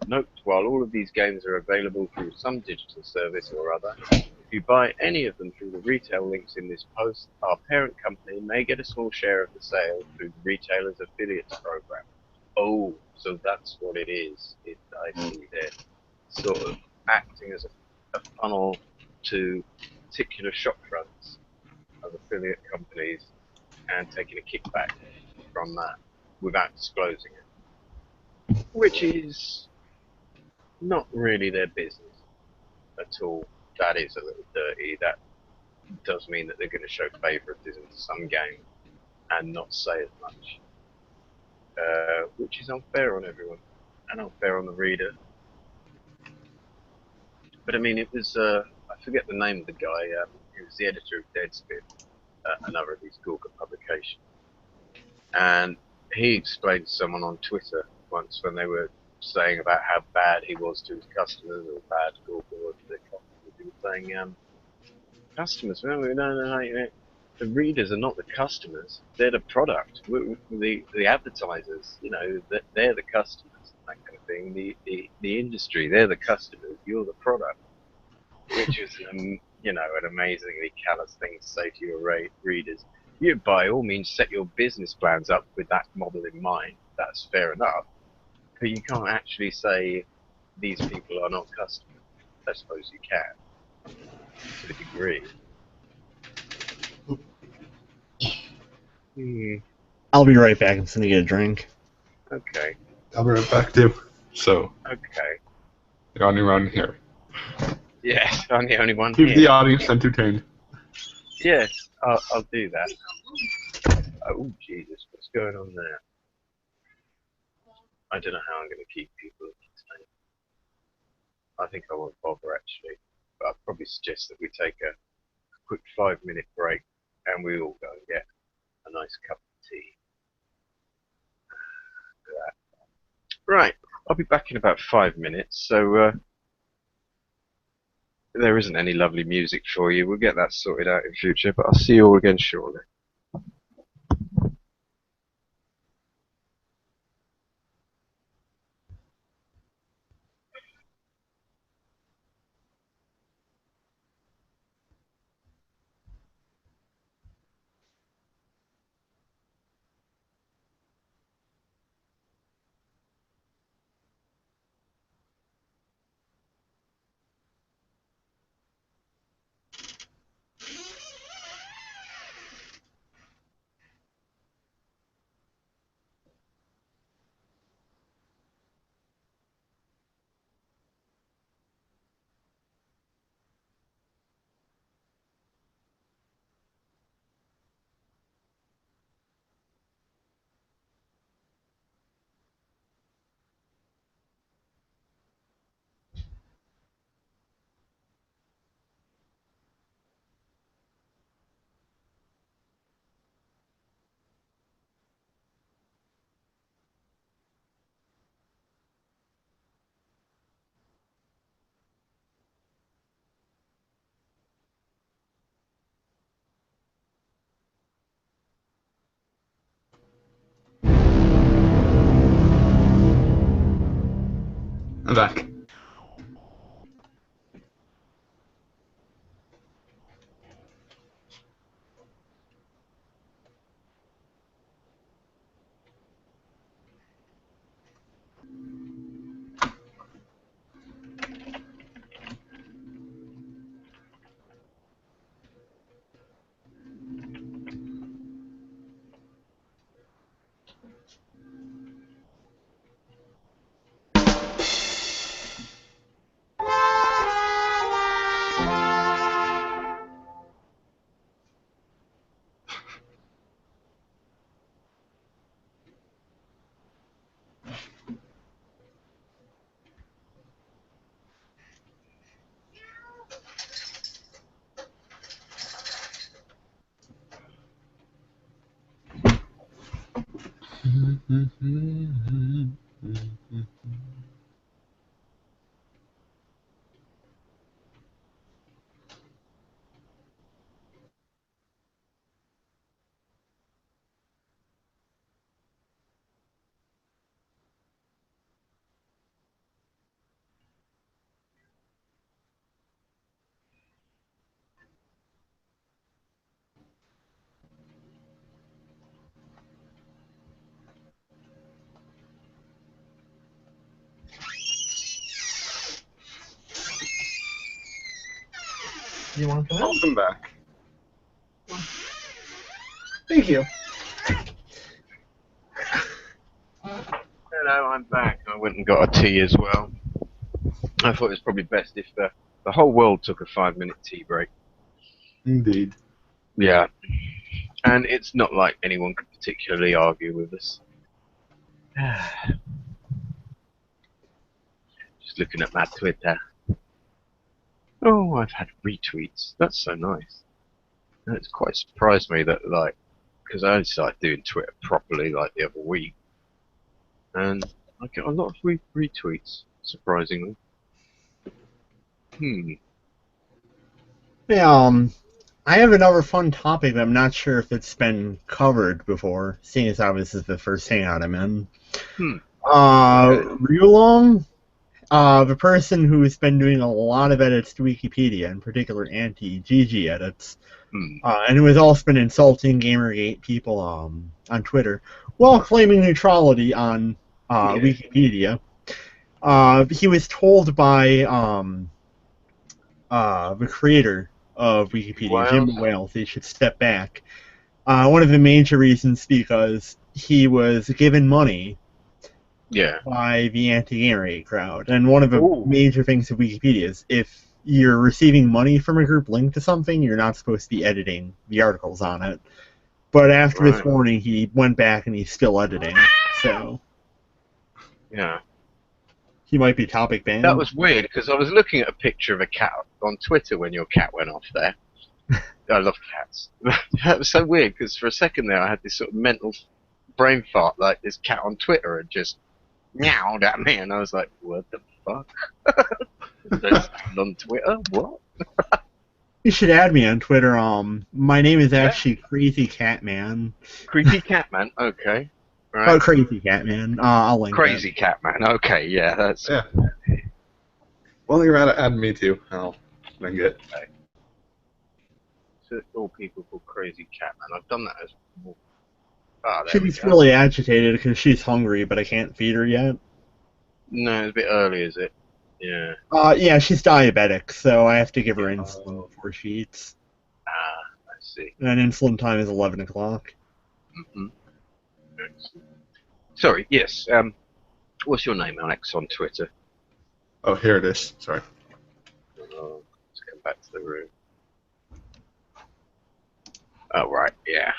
Speaker 1: Note, while all of these games are available through some digital service or other, if you buy any of them through the retail links in this post, our parent company may get a small share of the sale through the retailer's affiliates program. Oh, so that's what it is. I see they're sort of acting as a funnel to particular shop fronts of affiliate companies and taking a kickback from that without disclosing it, which is not really their business at all. That is a little dirty. That does mean that they're going to show favoritism to some game and not say as much, which is unfair on everyone and unfair on the reader. But I mean, it was I forget the name of the guy. He was the editor of Deadspin, another of these Gawker publications, and he explained to someone on Twitter once when they were saying about how bad he was to his customers, or bad Gawker was to their customers. He was saying, customers, well, no, the readers are not the customers; they're the product. The advertisers, they're the customers, that kind of thing. The industry, they're the customers. You're the product, which is an amazingly callous thing to say to your readers. You, by all means, set your business plans up with that model in mind. That's fair enough. But you can't actually say these people are not customers. I suppose you can, to a degree.
Speaker 2: I'll be right back. I'm just gonna get a drink.
Speaker 1: Okay.
Speaker 3: I'll be right back too. So.
Speaker 1: Okay.
Speaker 3: The only one here.
Speaker 1: Yes, I'm the only one
Speaker 3: Keep
Speaker 1: here.
Speaker 3: the audience entertained.
Speaker 1: Yes, I'll do that. Oh, Jesus, what's going on there? I don't know how I'm going to keep people entertained. I think I won't bother, actually. But I'd probably suggest that we take a quick 5-minute break and we all go and get a nice cup of tea. Right, I'll be back in about 5 minutes, so there isn't any lovely music for you. We'll get that sorted out in future, but I'll see you all again shortly.
Speaker 3: I'm back.
Speaker 2: You want to come in?
Speaker 3: Welcome back.
Speaker 2: Thank you.
Speaker 1: Hello, I'm back. I went and got a tea as well. I thought it was probably best if the whole world took a 5-minute tea break.
Speaker 3: Indeed.
Speaker 1: Yeah. And it's not like anyone could particularly argue with us. Just looking at my Twitter. Oh, I've had retweets. That's so nice. And it's quite surprised me that, like, because I only started doing Twitter properly, like, the other week. And I get a lot of retweets, surprisingly.
Speaker 2: Yeah, I have another fun topic that I'm not sure if it's been covered before, seeing as how this is the first hangout I'm in. Ryulong, the person who's been doing a lot of edits to Wikipedia, in particular anti-GG edits, and who has also been insulting Gamergate people on Twitter, while claiming neutrality on Wikipedia. He was told by the creator of Wikipedia, Jim Wales, he should step back. One of the major reasons because he was given money by the anti-Gamergate crowd. And one of the major things of Wikipedia is if you're receiving money from a group linked to something, you're not supposed to be editing the articles on it. But after this warning, he went back and he's still editing. So
Speaker 1: Yeah.
Speaker 2: He might be topic banned.
Speaker 1: That was weird, because I was looking at a picture of a cat on Twitter when your cat went off there. I love cats. That was so weird, because for a second there I had this sort of mental brain fart, like this cat on Twitter had just meowed at me, and I was like, what the fuck? That's on Twitter? What?
Speaker 2: You should add me on Twitter. My name is
Speaker 1: Yeah.
Speaker 2: actually Crazy Catman.
Speaker 1: Creepy Catman. Okay. Right.
Speaker 2: Oh, Crazy Catman. I'll link
Speaker 1: Crazy Catman. Okay, yeah, that's.
Speaker 3: Yeah. Well, you're add me too. I'll link it.
Speaker 1: To all people called Crazy Catman. I've done that as. Ah, there we
Speaker 2: She's
Speaker 1: go.
Speaker 2: really agitated because she's hungry, but I can't feed her yet.
Speaker 1: No, it's a bit early, is it? Yeah.
Speaker 2: Yeah, she's diabetic, so I have to give her insulin before she eats.
Speaker 1: Ah, I see.
Speaker 2: And insulin time is 11 o'clock.
Speaker 1: Mm-hmm. Excellent. Sorry, yes. What's your name, Alex, on Twitter?
Speaker 3: Oh, here it is. Sorry.
Speaker 1: Oh, let's come back to the room. Oh, right, yeah.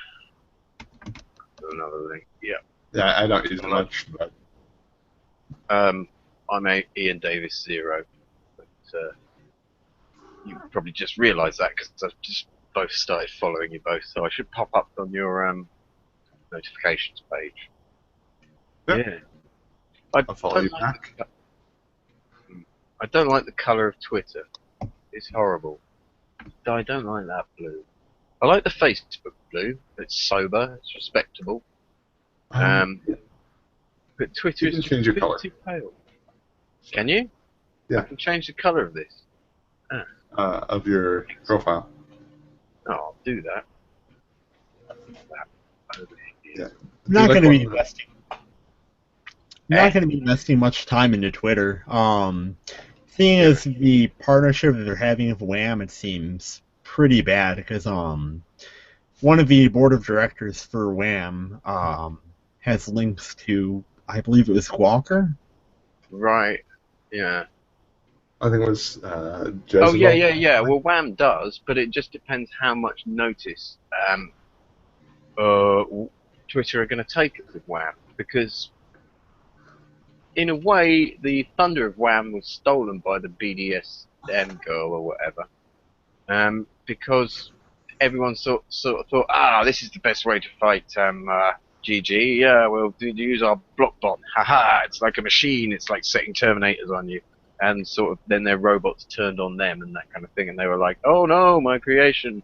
Speaker 1: Another link, yeah.
Speaker 3: Yeah, I don't use it much, but
Speaker 1: I'm Ian Davis 0, but you probably just realised that because I've just both started following you both, so I should pop up on your notifications page.
Speaker 3: Yep.
Speaker 1: Yeah.
Speaker 3: I'll follow you back.
Speaker 1: I don't like the colour of Twitter. It's horrible. I don't like that blue. I like the Facebook blue. It's sober. It's respectable. But Twitter
Speaker 3: You can
Speaker 1: is
Speaker 3: change
Speaker 1: just
Speaker 3: your
Speaker 1: a
Speaker 3: colour.
Speaker 1: bit too pale. Can you?
Speaker 3: Yeah.
Speaker 1: I can change the colour of this.
Speaker 3: Of your profile.
Speaker 1: Oh, I'll do that. Over here.
Speaker 3: Yeah.
Speaker 2: I'm not going to be
Speaker 3: one-
Speaker 2: investing. Not going to be investing much time into Twitter. Seeing as the partnership that they're having with Wham, it seems pretty bad because one of the board of directors for Wham has links to, I believe it was Squawker.
Speaker 1: Right. Yeah.
Speaker 3: I think it was
Speaker 1: Oh
Speaker 3: Jezebel.
Speaker 1: yeah. Well, Wham does, but it just depends how much notice Twitter are going to take with Wham, because in a way the thunder of Wham was stolen by the BDSM girl or whatever, because everyone sort of thought, this is the best way to fight GG. Yeah, we'll use our block bot. Haha! It's like a machine. It's like setting Terminators on you. And sort of then their robots turned on them and that kind of thing, and they were like, "Oh no, my creation!"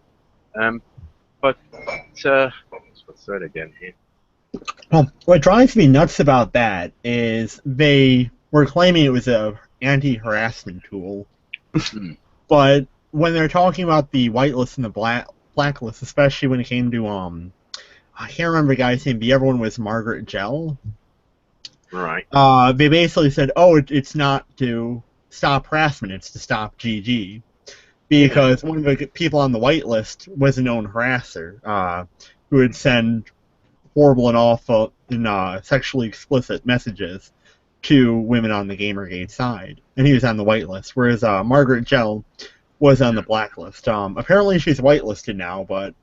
Speaker 1: But what's the third again here?
Speaker 2: Well, what drives me nuts about that is they were claiming it was a anti-harassment tool, but when they're talking about the whitelist and the blacklist, especially when it came to I can't remember the guy's name, the other one was Margaret Gell.
Speaker 1: Right.
Speaker 2: They basically said, it's not to stop harassment, it's to stop GG. Because one of the people on the whitelist was a known harasser who would send horrible and awful and sexually explicit messages to women on the Gamergate side. And he was on the whitelist, whereas Margaret Gell was on the blacklist. Apparently she's whitelisted now, but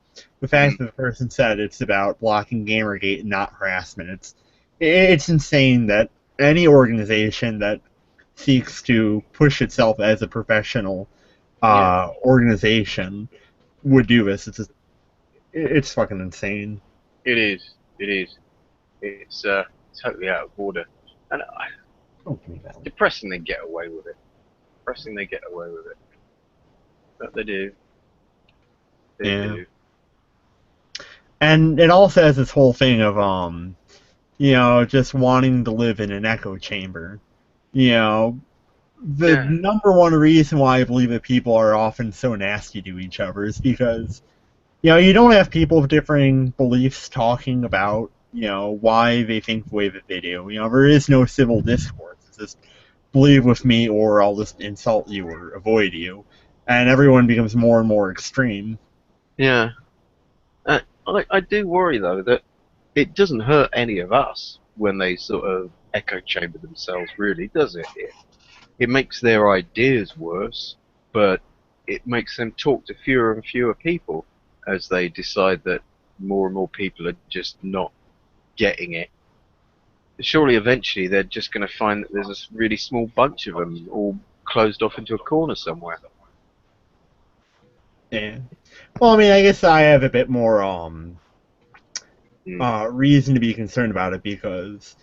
Speaker 2: the fact that the person said it's about blocking Gamergate and not harassment, it's insane that any organization that seeks to push itself as a professional organization would do this. It's fucking insane.
Speaker 1: It is. It's totally out of order, and it's depressing they get away with it. But they do. They do.
Speaker 2: And it also has this whole thing of just wanting to live in an echo chamber. The number one reason why I believe that people are often so nasty to each other is because, you don't have people with differing beliefs talking about, why they think the way that they do. There is no civil discourse. It's just believe with me or I'll just insult you or avoid you. And everyone becomes more and more extreme.
Speaker 1: Yeah. I do worry, though, that it doesn't hurt any of us when they sort of echo chamber themselves, really, does it? It makes their ideas worse, but it makes them talk to fewer and fewer people as they decide that more and more people are just not getting it. Surely eventually they're just going to find that there's a really small bunch of them all closed off into a corner somewhere.
Speaker 2: Yeah. Well, I mean, I guess I have a bit more reason to be concerned about it because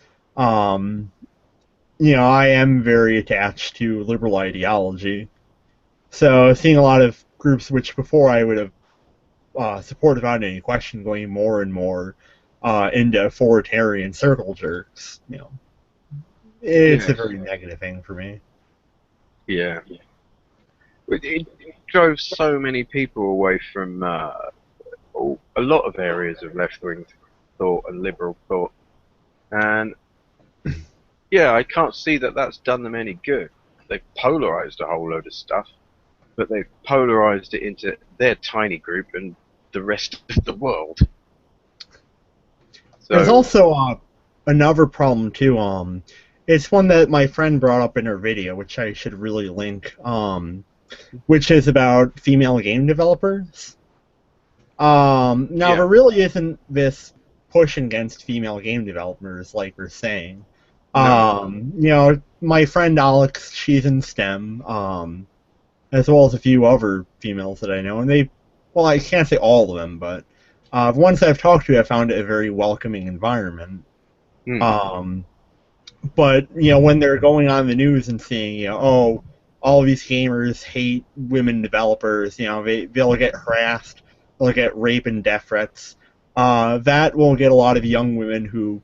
Speaker 2: I am very attached to liberal ideology. So seeing a lot of groups which before I would have supported without any question going more and more into authoritarian circle jerks, it's a
Speaker 1: Yes.
Speaker 2: very negative thing for me.
Speaker 1: Yeah. It drove so many people away from a lot of areas of left-wing thought and liberal thought. And yeah, I can't see that that's done them any good. They've polarized a whole load of stuff, but they've polarized it into their tiny group and the rest of the world.
Speaker 2: There's
Speaker 1: So,
Speaker 2: also another problem too. It's one that my friend brought up in her video, which I should really link. Which is about female game developers. Now
Speaker 1: yeah.
Speaker 2: there really isn't this push against female game developers like we're saying.
Speaker 1: No.
Speaker 2: My friend Alex, she's in STEM, as well as a few other females that I know, and well, I can't say all of them, but the ones I've talked to, I found it a very welcoming environment.
Speaker 1: Hmm.
Speaker 2: But when they're going on the news and seeing, oh, all these gamers hate women developers, they'll get harassed, they'll get rape and death threats. That will get a lot of young women who,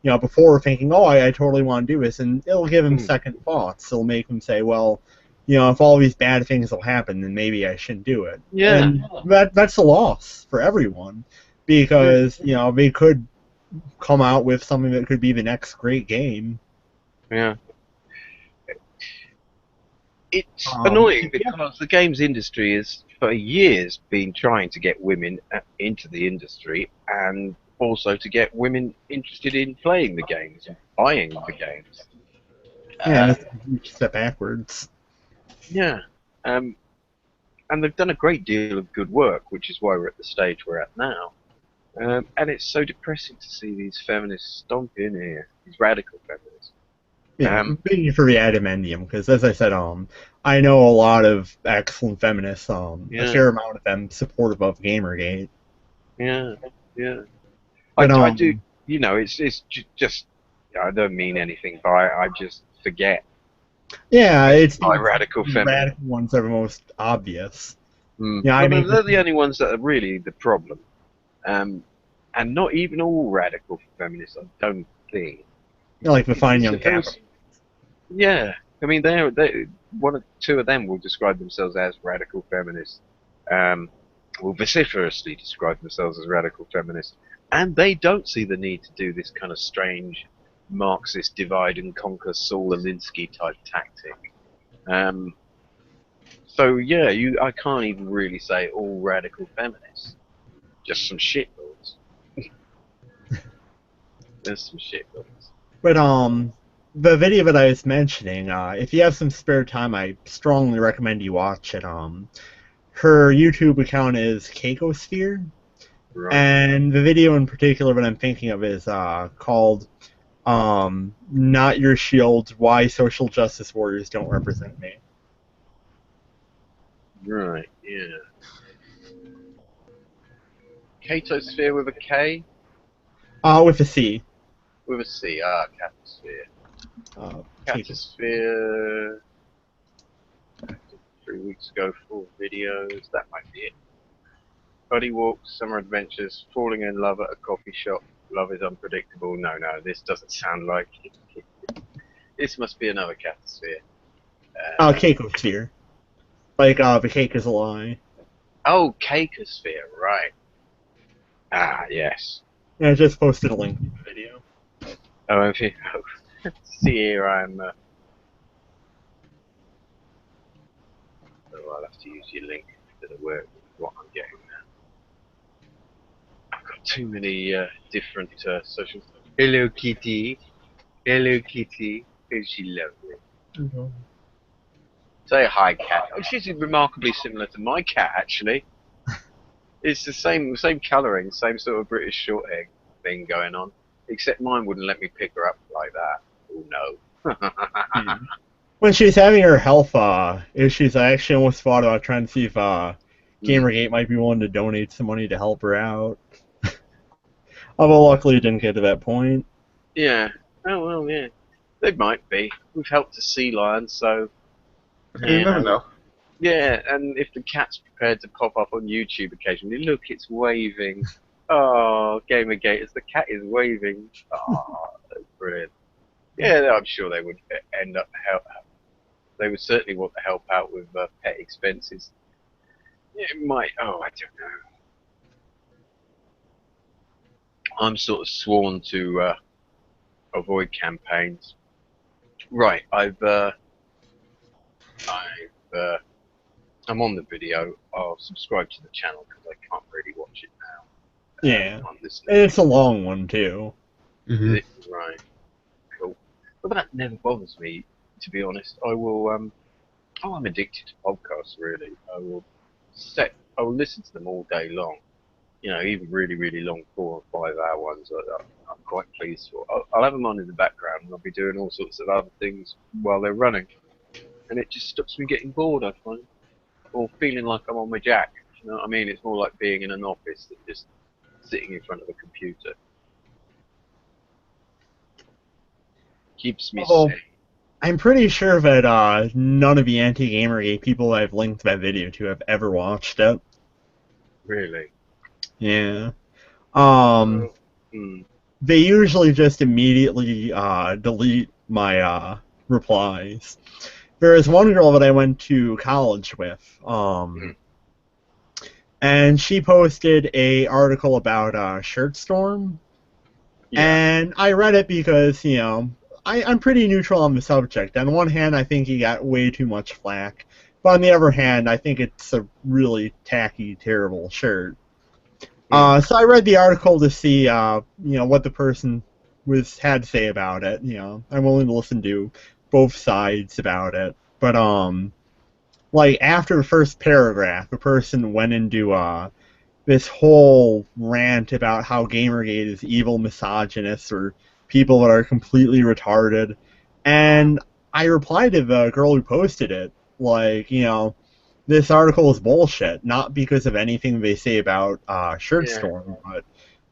Speaker 2: before were thinking, oh, I totally want to do this, and it'll give them
Speaker 1: Hmm.
Speaker 2: second thoughts. It'll make them say, well, if all these bad things will happen, then maybe I shouldn't do it.
Speaker 1: Yeah.
Speaker 2: And that's a loss for everyone because they could come out with something that could be the next great game.
Speaker 1: Yeah. It's annoying because the games industry has for years been trying to get women into the industry and also to get women interested in playing the games and buying the games.
Speaker 2: Yeah, that's a huge step backwards.
Speaker 1: Yeah. And they've done a great deal of good work, which is why we're at the stage we're at now. And it's so depressing to see these feminists stomp in here, these radical feminists.
Speaker 2: Yeah, maybe for the adamantium, because as I said, I know a lot of excellent feminists, a
Speaker 1: Yeah.
Speaker 2: fair amount of them supportive of Gamergate.
Speaker 1: Yeah, yeah.
Speaker 2: But,
Speaker 1: I do, it's just, I don't mean anything by it, I just forget.
Speaker 2: Yeah, it's
Speaker 1: By radical
Speaker 2: the
Speaker 1: feminists.
Speaker 2: radical ones that are most obvious.
Speaker 1: I mean, they're the only ones that are really the problem. And not even all radical feminists, I don't think.
Speaker 2: Like the fine young
Speaker 1: There was-
Speaker 2: capital.
Speaker 1: Yeah, I mean, two of them will describe themselves as radical feminists. Will vociferously describe themselves as radical feminists, and they don't see the need to do this kind of strange Marxist divide and conquer Saul Alinsky type tactic. So yeah, I can't even really say all radical feminists. Just some shitballs. There's some shitballs.
Speaker 2: But the video that I was mentioning, if you have some spare time, I strongly recommend you watch it. Her YouTube account is Keikosphere,
Speaker 1: Right.
Speaker 2: and the video in particular that I'm thinking of is called "Not Your Shield: Why Social Justice Warriors Don't Represent Me."
Speaker 1: Right. Yeah. Catosphere with a K?
Speaker 2: With a C.
Speaker 1: With a C. Catosphere.
Speaker 2: Keiko.
Speaker 1: Catosphere. 3 weeks ago, 4 videos. That might be it. Buddy walks, summer adventures, falling in love at a coffee shop. Love is unpredictable. No, this doesn't sound like it. This must be another Catosphere.
Speaker 2: Keikosphere. Like, the cake is a lie.
Speaker 1: Oh, Cakeosphere, right. Ah, yes.
Speaker 2: Yeah, I just posted a link to the video.
Speaker 1: Oh, have you? Oh. See here, I'm. Oh, I'll have to use your link to the work with what I'm getting now. I've got too many different social. Hello, Kitty. Hello, Kitty. Is she lovely?
Speaker 2: Mm-hmm.
Speaker 1: Say hi, cat. Oh, she's remarkably similar to my cat, actually. It's the same colouring, same sort of British shorthair thing going on. Except mine wouldn't let me pick her up like that. Oh no.
Speaker 2: When she was having her health issues, I actually almost thought about trying to see if Gamergate might be willing to donate some money to help her out. Although luckily it didn't get to that point.
Speaker 1: Yeah. Oh well, yeah. They might be. We've helped a sea lion, so
Speaker 3: You never know.
Speaker 1: yeah. And if the cat's prepared to pop up on YouTube occasionally, look, it's waving. Oh, Gamergaters, the cat is waving. Oh, that's brilliant. Yeah, I'm sure they would end up help. They would certainly want to help out with pet expenses. It might. Oh, I don't know. I'm sort of sworn to avoid campaigns. Right, I'm on the video. I'll subscribe to the channel because I can't really watch it now.
Speaker 2: Yeah.
Speaker 1: I'm listening.
Speaker 2: It's a long one, too.
Speaker 3: Mm-hmm.
Speaker 1: Is it? Right. Cool. But that never bothers me, to be honest. I will. I'm addicted to podcasts. Really, I will listen to them all day long. You know, even really, really long 4 or 5 hour ones. I'm quite pleased for. I'll have them on in the background, and I'll be doing all sorts of other things while they're running, and it just stops me getting bored. I find, or feeling like I'm on my jack. You know what I mean? It's more like being in an office than just sitting in front of a computer. Keeps me
Speaker 2: Oh.
Speaker 1: sane.
Speaker 2: I'm pretty sure that none of the anti-Gamergate people I've linked that video to have ever watched it.
Speaker 1: Really.
Speaker 2: Yeah.
Speaker 1: Hmm.
Speaker 2: They usually just immediately delete my replies. There was one girl that I went to college with, and she posted a article about Shirtstorm, and I read it because, you know, I'm pretty neutral on the subject. On one hand, I think he got way too much flack, but on the other hand, I think it's a really tacky, terrible shirt. So I read the article to see, you know, what the person had to say about it. You know, I'm willing to listen to both sides about it. But like after the first paragraph, the person went into this whole rant about how Gamergate is evil misogynists or people that are completely retarded, and I replied to the girl who posted it, like, you know, this article is bullshit, not because of anything they say about Shirtstorm, but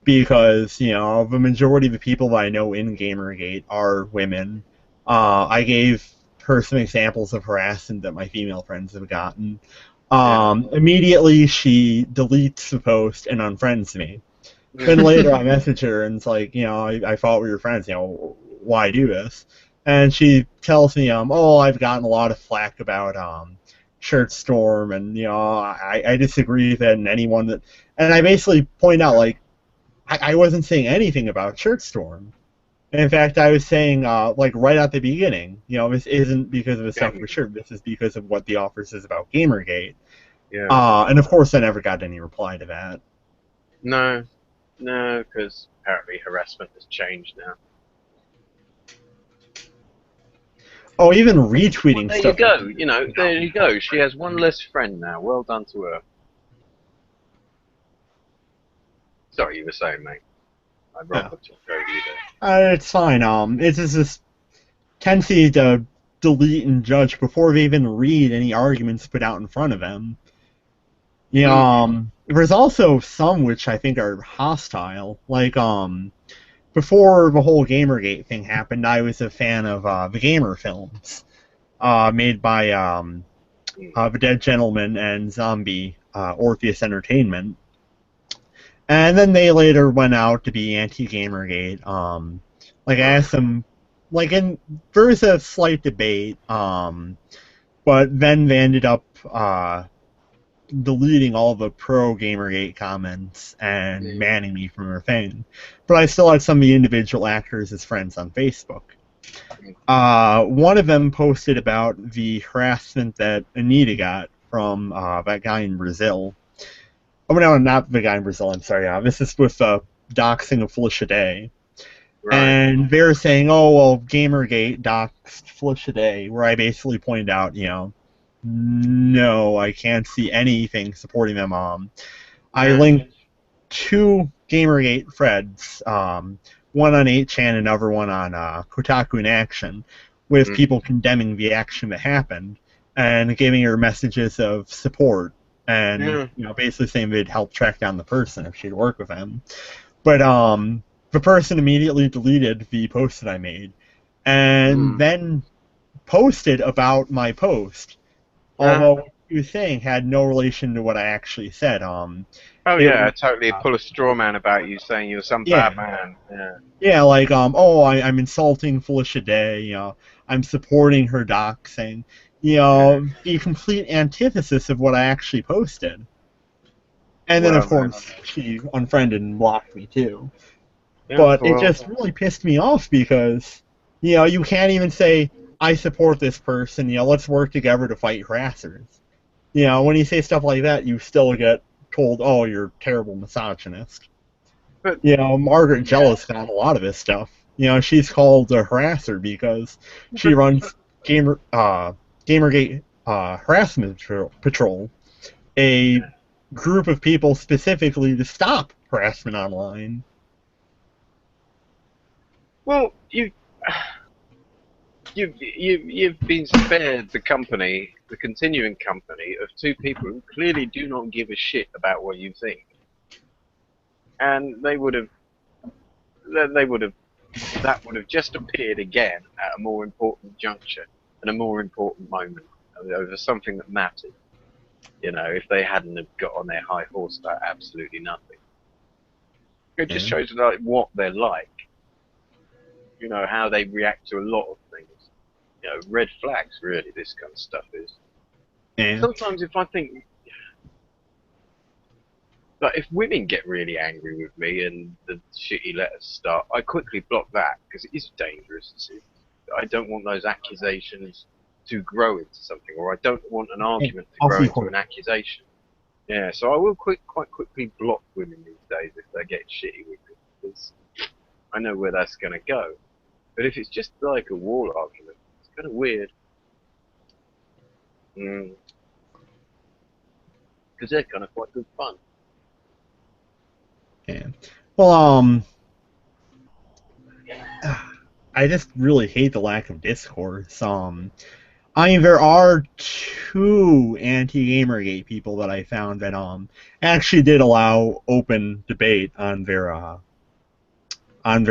Speaker 2: because, you know, the majority of the people that I know in Gamergate are women. I gave her some examples of harassment that my female friends have gotten. Immediately, she deletes the post and unfriends me. Then later, I message her and it's like, you know, I thought we were friends. You know, why do this? And she tells me, oh, I've gotten a lot of flack about Shirtstorm, and, you know, I disagree with it, and anyone that, and I basically point out, like, I wasn't saying anything about Shirtstorm. In fact, I was saying, like, right at the beginning, you know, this isn't because of the stuff with shirt, this is because of what the offer says about Gamergate.
Speaker 1: Yeah.
Speaker 2: And of course, I never got any reply to that.
Speaker 1: No, because apparently harassment has changed now.
Speaker 2: Oh, even retweeting
Speaker 1: There
Speaker 2: stuff.
Speaker 1: you go. You know, there you go. She has one less friend now. Well done to her. Sorry, you were saying, mate. I'd rather talk over you there.
Speaker 2: It's fine. It's just this tendency to delete and judge before they even read any arguments put out in front of them. You know, there's also some which I think are hostile. Like, before the whole Gamergate thing happened, I was a fan of the Gamer films, made by The Dead Gentleman and Zombie Orpheus Entertainment. And then they later went out to be anti-Gamergate. Like, I asked them, like, there was a slight debate, but then they ended up deleting all the pro-Gamergate comments and banning me from their thing. But I still had some of the individual actors as friends on Facebook. One of them posted about the harassment that Anita got from that guy in Brazil. Oh, no, not the guy in Brazil, I'm sorry. This is with doxing of Felicia Day. Right. And they're saying, oh, well, Gamergate doxed Felicia Day, where I basically pointed out, you know, no, I can't see anything supporting them. I linked 2 Gamergate threads, one on 8chan and another one on Kotaku in Action, with people condemning the action that happened and giving her messages of support and you know, basically saying they'd help track down the person if she'd work with them. But the person immediately deleted the post that I made and then posted about my post, although what he was saying had no relation to what I actually said.
Speaker 1: Oh
Speaker 2: It
Speaker 1: yeah,
Speaker 2: was,
Speaker 1: totally pull a straw man about you, saying you're some
Speaker 2: yeah,
Speaker 1: bad man. Yeah.
Speaker 2: yeah, like oh, I'm insulting Felicia Day, I'm supporting her doxing, the complete antithesis of what I actually posted. And then, of
Speaker 1: Well,
Speaker 2: course, she unfriended and blocked me too.
Speaker 1: yeah.
Speaker 2: But it
Speaker 1: Well,
Speaker 2: just really pissed me off because, you can't even say, I support this person, let's work together to fight harassers. When you say stuff like that, you still get told, oh, you're a terrible misogynist.
Speaker 1: but
Speaker 2: Margaret Jealous got a lot of his stuff. She's called a harasser because she
Speaker 1: but
Speaker 2: runs Gamergate Harassment Patrol, a group of people specifically to stop harassment online.
Speaker 1: well, you've been spared the company, the continuing company of two people who clearly do not give a shit about what you think, and they would have that would have just appeared again at a more important juncture and a more important moment over something that mattered. If they hadn't have got on their high horse about absolutely nothing, it just
Speaker 2: Yeah.
Speaker 1: shows like what they're like. How they react to a lot of things. Red flags. Really, this kind of stuff is.
Speaker 2: Yeah.
Speaker 1: Sometimes if I think, like, if women get really angry with me and the shitty letters start, I quickly block that because it is dangerous. I don't want those accusations to grow into something, or I don't want an argument to grow into an accusation. Yeah, so I will quite quickly block women these days if they get shitty with me, because I know where that's going to go. But if it's just like a wall argument, it's kind of weird. Because they're kind of quite good fun.
Speaker 2: Yeah. Well, I just really hate the lack of discourse. There are two anti-Gamergate people that I found that actually did allow open debate on their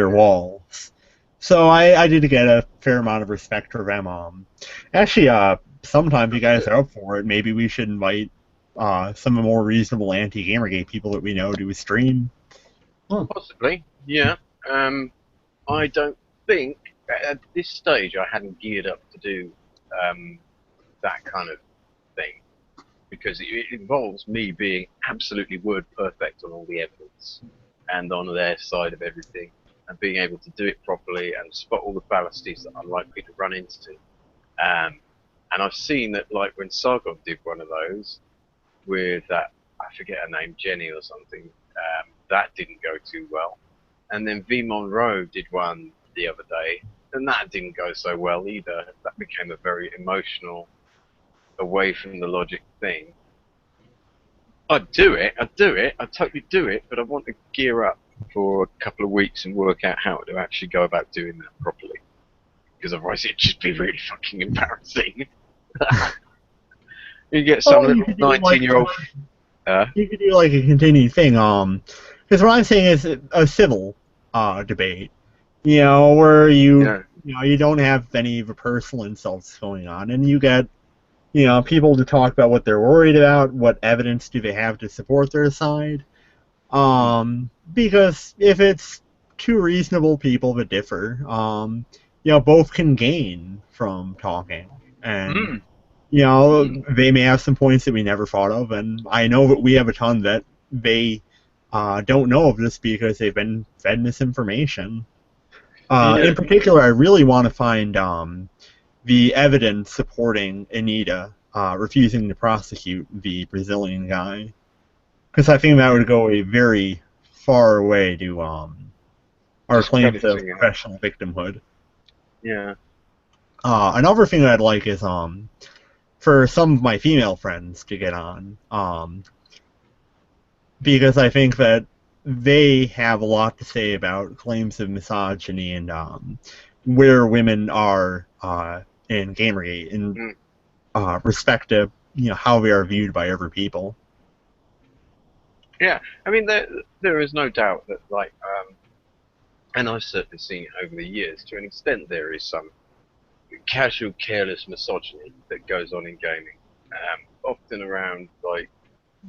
Speaker 2: walls. So I did get a fair amount of respect for them. Actually, sometime if you guys are up for it, maybe we should invite some more reasonable anti-Gamergate people that we know to a stream.
Speaker 1: Possibly, yeah. I don't think at this stage I hadn't geared up to do that kind of thing, because it involves me being absolutely word perfect on all the evidence and on their side of everything, and being able to do it properly and spot all the fallacies that I'm likely to run into. And I've seen that, like when Sargon did one of those with that, I forget her name, Jenny or something, that didn't go too well. And then V Monroe did one the other day, and that didn't go so well either. That became a very emotional, away from the logic thing. I'd do it, I'd totally do it, but I want to gear up for a couple of weeks and work out how to actually go about doing that properly. Because otherwise it'd just be really fucking embarrassing. You get some little 19-year-old...
Speaker 2: You could do like a continuing thing, because what I'm saying is a civil debate, where you don't have any of the personal insults going on, and you get people to talk about what they're worried about, what evidence do they have to support their side. Because if it's two reasonable people that differ, both can gain from talking, and they may have some points that we never thought of, and I know that we have a ton that they don't know of just because they've been fed misinformation. In particular, I really want to find the evidence supporting Anita refusing to prosecute the Brazilian guy, because I think that would go a very far way to our claims of professional victimhood.
Speaker 1: Yeah.
Speaker 2: Another thing I'd like is for some of my female friends to get on, because I think that they have a lot to say about claims of misogyny and where women are in Gamergate in respect to how they are viewed by other people.
Speaker 1: Yeah, I mean there is no doubt that and I've certainly seen it over the years. To an extent, there is some casual, careless misogyny that goes on in gaming, often around like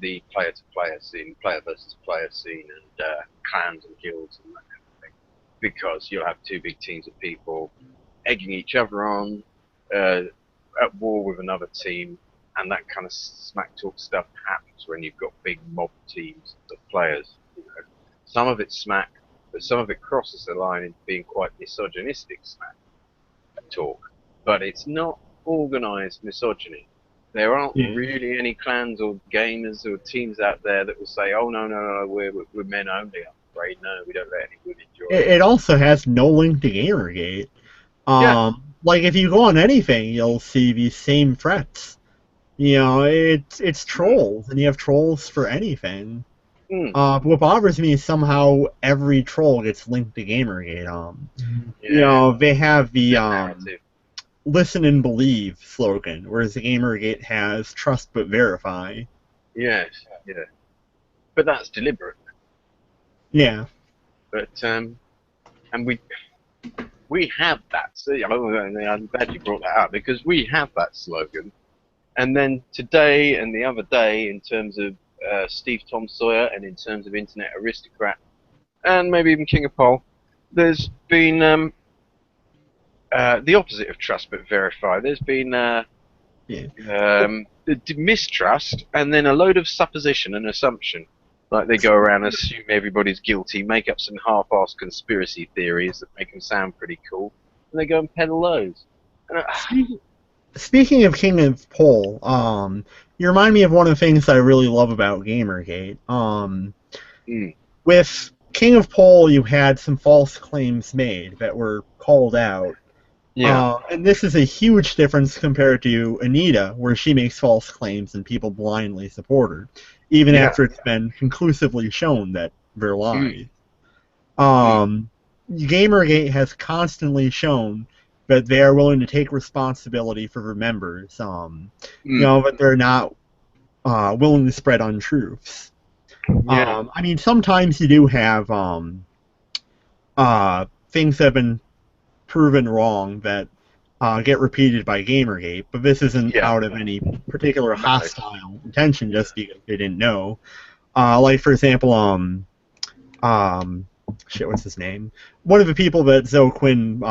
Speaker 1: the player-to-player scene, player versus player scene, and clans and guilds and that kind of thing. Because you'll have two big teams of people egging each other on, at war with another team, and that kind of smack talk stuff happens when you've got big mob teams of players. You know, some of it's smack, but some of it crosses the line into being quite misogynistic smack talk. But it's not organised misogyny. There aren't
Speaker 2: Yeah.
Speaker 1: really any clans or gamers or teams out there that will say, "Oh no, we're men only." I'm afraid no, we don't let any women join.
Speaker 2: It also has no link to Gamergate.
Speaker 1: Yeah.
Speaker 2: Like if you go on anything, you'll see these same threats. You know, it's trolls, and you have trolls for anything.
Speaker 1: Mm.
Speaker 2: But what bothers me is somehow every troll gets linked to Gamergate.
Speaker 1: Yeah.
Speaker 2: You know, they have the
Speaker 1: narrative.
Speaker 2: "listen and believe" slogan, whereas the Gamergate has "trust but verify."
Speaker 1: Yes, yeah. But that's deliberate.
Speaker 2: Yeah.
Speaker 1: But and we have that. See, I'm glad you brought that up because we have that slogan. And then today and the other day, in terms of Steve Tom Sawyer and in terms of Internet Aristocrat and maybe even King of Pol, there's been the opposite of trust but verify. There's been mistrust and then a load of supposition and assumption. Like they go around, assume everybody's guilty, make up some half-assed conspiracy theories that make them sound pretty cool, and they go and peddle those. And,
Speaker 2: Speaking of King of Pol, you remind me of one of the things I really love about Gamergate. With King of Pol, you had some false claims made that were called out.
Speaker 1: yeah.
Speaker 2: And this is a huge difference compared to Anita, where she makes false claims and people blindly support her, even after it's been conclusively shown that they're lies. Gamergate has constantly shown that they are willing to take responsibility for their members, you know, but they're not willing to spread untruths.
Speaker 1: Yeah.
Speaker 2: I mean, sometimes you do have things that have been proven wrong that get repeated by Gamergate, but this isn't out of any particular hostile intention, just because they didn't know. Like, for example, what's his name? One of the people that Zoe Quinn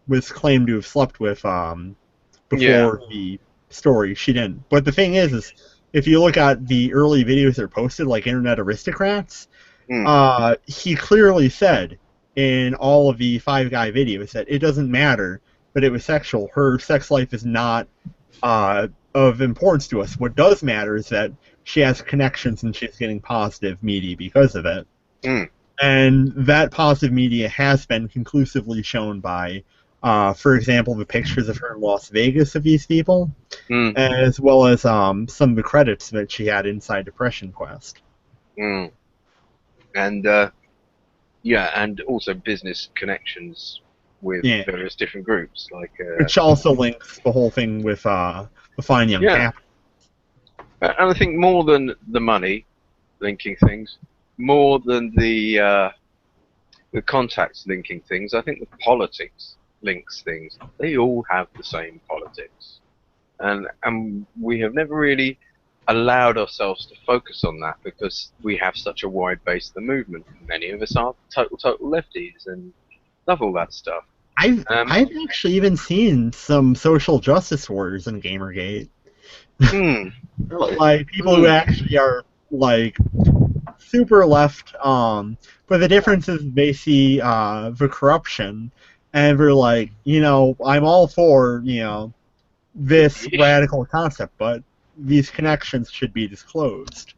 Speaker 2: was claimed to have slept with before the story, she didn't. But the thing is if you look at the early videos that are posted, like Internet Aristocrats, he clearly said in all of the Five Guy videos that it doesn't matter that it was sexual. Her sex life is not of importance to us. What does matter is that she has connections and she's getting positive media because of it. And that positive media has been conclusively shown by, for example, the pictures of her in Las Vegas of these people, as well as some of the credits that she had inside Depression Quest.
Speaker 1: And and also business connections with various different groups, like
Speaker 2: which also links the whole thing with the Fine Young Captain.
Speaker 1: And I think more than the money linking things, more than the contacts linking things, I think the politics links things. They all have the same politics, and we have never really allowed ourselves to focus on that because we have such a wide base of the movement. Many of us are total lefties and love all that stuff.
Speaker 2: I've actually even seen some social justice warriors in Gamergate. Like people who actually are like super left, but the difference is they see the corruption and they're like, you know, I'm all for, you know, this radical concept, but these connections should be disclosed.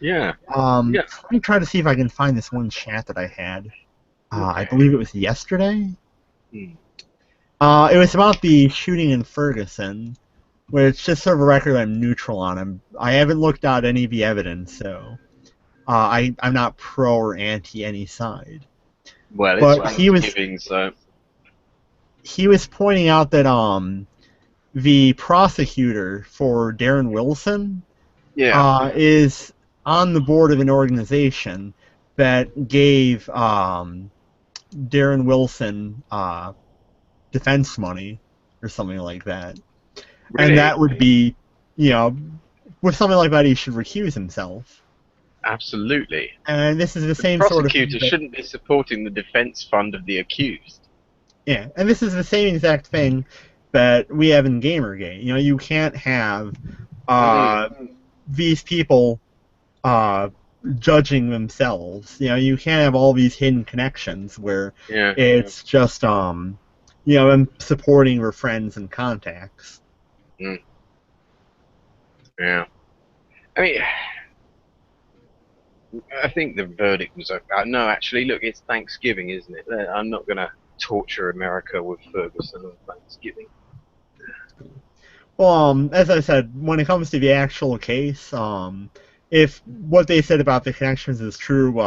Speaker 2: Let me try to see if I can find this one chat that I had. I believe it was yesterday. It was about the shooting in Ferguson, which, just for the record, I'm neutral on. I haven't looked at any of the evidence, so I'm not pro or anti any side.
Speaker 1: Well,
Speaker 2: but
Speaker 1: he
Speaker 2: was pointing out that the prosecutor for Darren Wilson is on the board of an organization that gave Darren Wilson defense money or something like that.
Speaker 1: Really?
Speaker 2: And that would be, you know, with something like that, he should recuse himself.
Speaker 1: Absolutely.
Speaker 2: And this is the
Speaker 1: The
Speaker 2: same sort of
Speaker 1: prosecutor shouldn't be supporting the defense fund of the accused.
Speaker 2: Yeah, and this is the same exact thing that we have in Gamergate. You know, you can't have these people judging themselves. You know, you can't have all these hidden connections where it's just them supporting their friends and contacts.
Speaker 1: Yeah. I mean, I think the verdict was no, actually, look, it's Thanksgiving, isn't it? I'm not going to torture America with Ferguson on Thanksgiving.
Speaker 2: Well, as I said, when it comes to the actual case, if what they said about the connections is true,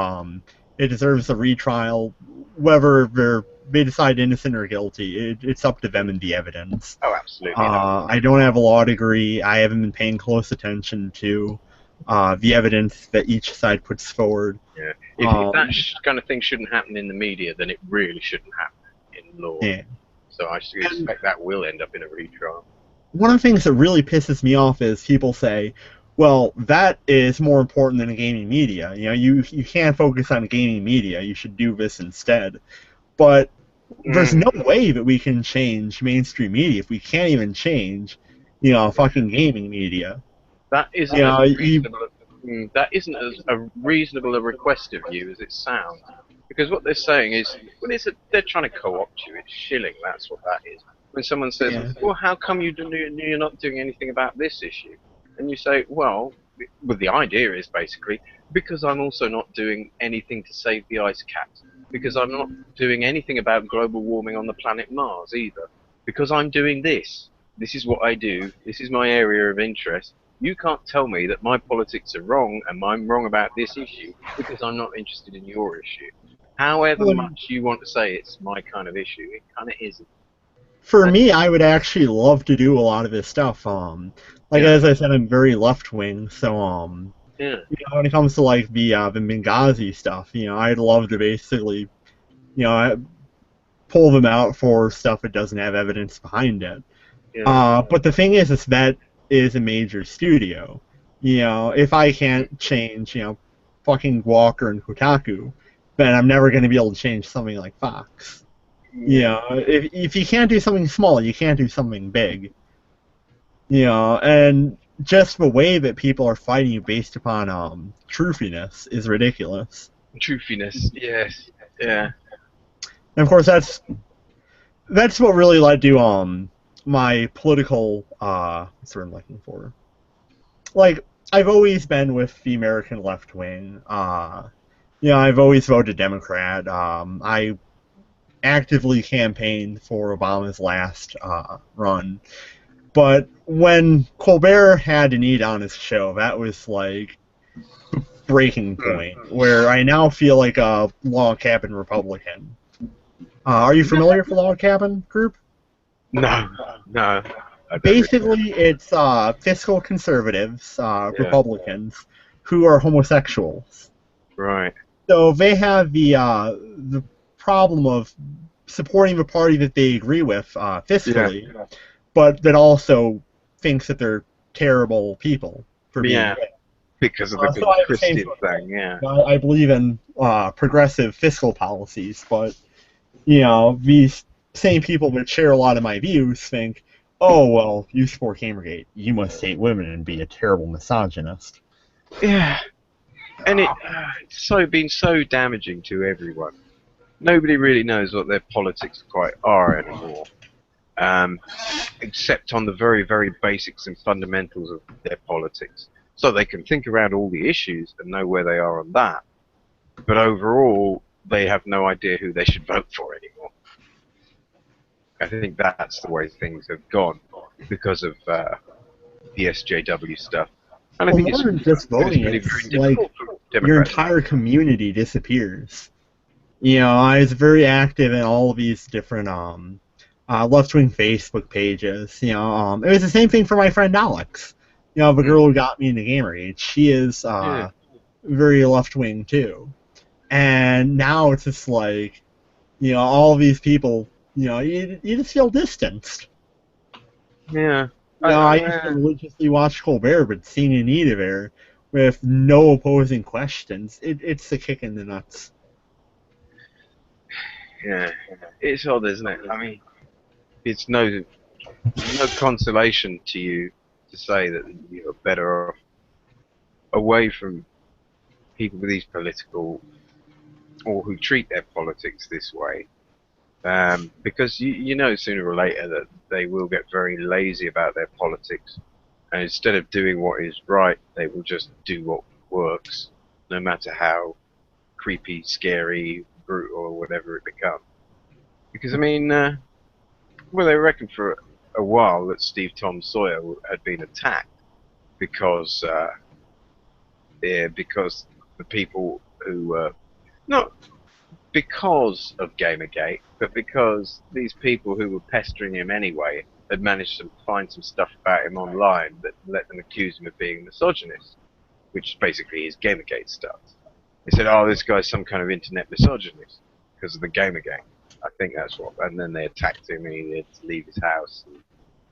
Speaker 2: it deserves a retrial. Whether they decide innocent or guilty, it's up to them and the evidence.
Speaker 1: Oh, absolutely.
Speaker 2: I don't have a law degree. I haven't been paying close attention to the evidence that each side puts forward.
Speaker 1: Yeah. If that kind of thing shouldn't happen in the media, then it really shouldn't happen in law.
Speaker 2: Yeah.
Speaker 1: So I suspect that will end up in a retrial.
Speaker 2: One of the things that really pisses me off is people say, well, that is more important than the gaming media. You know, you can't focus on gaming media. You should do this instead. But there's no way that we can change mainstream media if we can't even change, fucking gaming media.
Speaker 1: That isn't that isn't as a reasonable a request of you as it sounds. Because what they're saying is, they're trying to co-opt you. It's shilling. That's what that is. When someone says, well, how come you're not doing anything about this issue? And you say, well, the idea is basically, because I'm also not doing anything to save the ice caps. Because I'm not doing anything about global warming on the planet Mars either. Because I'm doing this. This is what I do. This is my area of interest. You can't tell me that my politics are wrong and I'm wrong about this issue because I'm not interested in your issue. However much you want to say it's my kind of issue, it kind of isn't.
Speaker 2: For me, I would actually love to do a lot of this stuff. As I said, I'm very left-wing, so when it comes to the Benghazi stuff, I'd love to basically, pull them out for stuff that doesn't have evidence behind it. But the thing is that is a major studio. If I can't change, fucking Walker and Kotaku, then I'm never going to be able to change something like Fox. If you can't do something small, you can't do something big. And just the way that people are fighting you based upon truthiness is ridiculous.
Speaker 1: Truthiness, yes, yeah.
Speaker 2: And of course, that's what really led to my political what's what I'm looking for. I've always been with the American left wing. I've always voted Democrat. I actively campaigned for Obama's last run. But when Colbert had an eat on his show, that was breaking point, where I now feel like a log cabin Republican. Are you familiar with the log cabin group?
Speaker 1: No.
Speaker 2: Basically, it's fiscal conservatives, Republicans, who are homosexuals.
Speaker 1: Right.
Speaker 2: So they have the problem of supporting the party that they agree with fiscally, but that also thinks that they're terrible people for being gay.
Speaker 1: Because of the big Christian thing, yeah.
Speaker 2: I believe in progressive fiscal policies, but these same people that share a lot of my views think, oh, well, you support Gamergate, you must hate women and be a terrible misogynist.
Speaker 1: Yeah. And it's been so damaging to everyone. Nobody really knows what their politics quite are anymore, except on the very, very basics and fundamentals of their politics. So they can think around all the issues and know where they are on that. But overall, they have no idea who they should vote for anymore. I think that's the way things have gone because of the SJW stuff. And I think
Speaker 2: more than just voting, it's your entire community disappears. I was very active in all of these different left-wing Facebook pages. It was the same thing for my friend Alex. The girl who got me into Gamergate. She is very left-wing too. And now it's just all these people, you just feel distanced.
Speaker 1: Yeah.
Speaker 2: I used to religiously watch Colbert, but seeing Anita there with no opposing questions, it's the kick in the nuts.
Speaker 1: Yeah. It's odd, isn't it? I mean, it's no consolation to you to say that you're better off away from people with these political or who treat their politics this way. Because you know sooner or later that they will get very lazy about their politics, and instead of doing what is right, they will just do what works, no matter how creepy, scary, brutal, or whatever it becomes. Because I mean, well, they reckon for a while that Steve Tom Sawyer had been attacked because because the people who not because of Gamergate, but because these people who were pestering him anyway had managed to find some stuff about him online that let them accuse him of being a misogynist, which basically is Gamergate stuff. They said, "Oh, this guy's some kind of internet misogynist because of the Gamergate." I think that's what. And then they attacked him, and he had to leave his house. And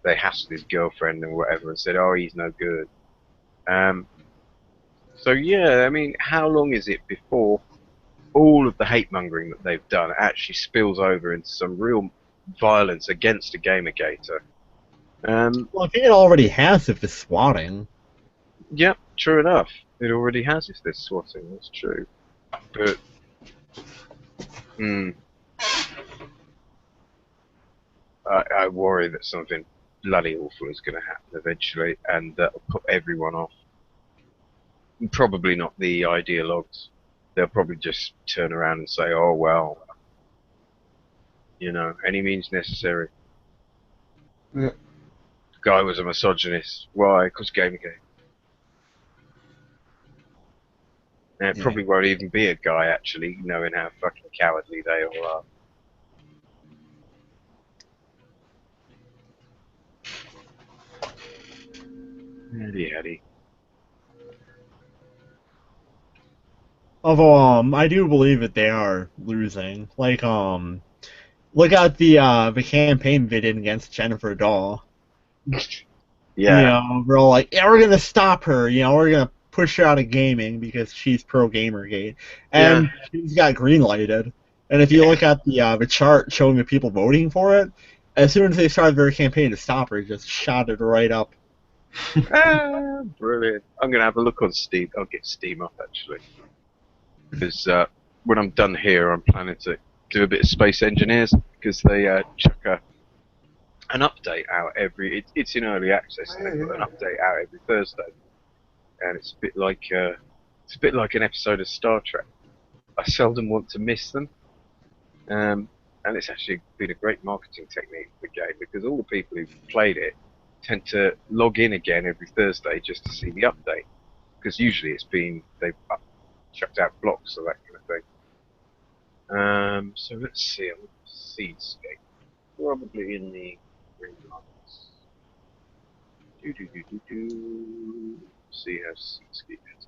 Speaker 1: they hassled his girlfriend and whatever, and said, "Oh, he's no good." So yeah, I mean, how long is it before all of the hate mongering that they've done actually spills over into some real violence against a Gamergator?
Speaker 2: Well, I think it already has if it's swatting.
Speaker 1: Yep, true enough. It already has if there's swatting, that's true. But, I worry that something bloody awful is going to happen eventually, and that'll put everyone off. Probably not the ideologues. They'll probably just turn around and say, "Oh well, any means necessary."
Speaker 3: Yeah.
Speaker 1: The guy was a misogynist. Why? Because Gamergate. And it probably won't even be a guy, actually, knowing how fucking cowardly they all are. Yaddy.
Speaker 2: Although, I do believe that they are losing. Like, look at the campaign they did against Jennifer Dahl.
Speaker 1: Yeah.
Speaker 2: We're all like, yeah, we're gonna stop her. We're gonna push her out of gaming because she's pro Gamergate, and she's got green lighted. And if you look at the chart showing the people voting for it, as soon as they started their campaign to stop her, it just shot it right up.
Speaker 1: Brilliant. I'm going to have a look on Steam. I'll get Steam up, actually. Because when I'm done here, I'm planning to do a bit of Space Engineers, because they chuck an update out it's in early access, and they put an update out every Thursday. And it's a bit like an episode of Star Trek. I seldom want to miss them. And it's actually been a great marketing technique for the game, because all the people who've played it tend to log in again every Thursday just to see the update, because usually they've chucked out blocks or that kind of thing. So let's see, I'm Seedscape, probably in the green lights. See how Seedscape is.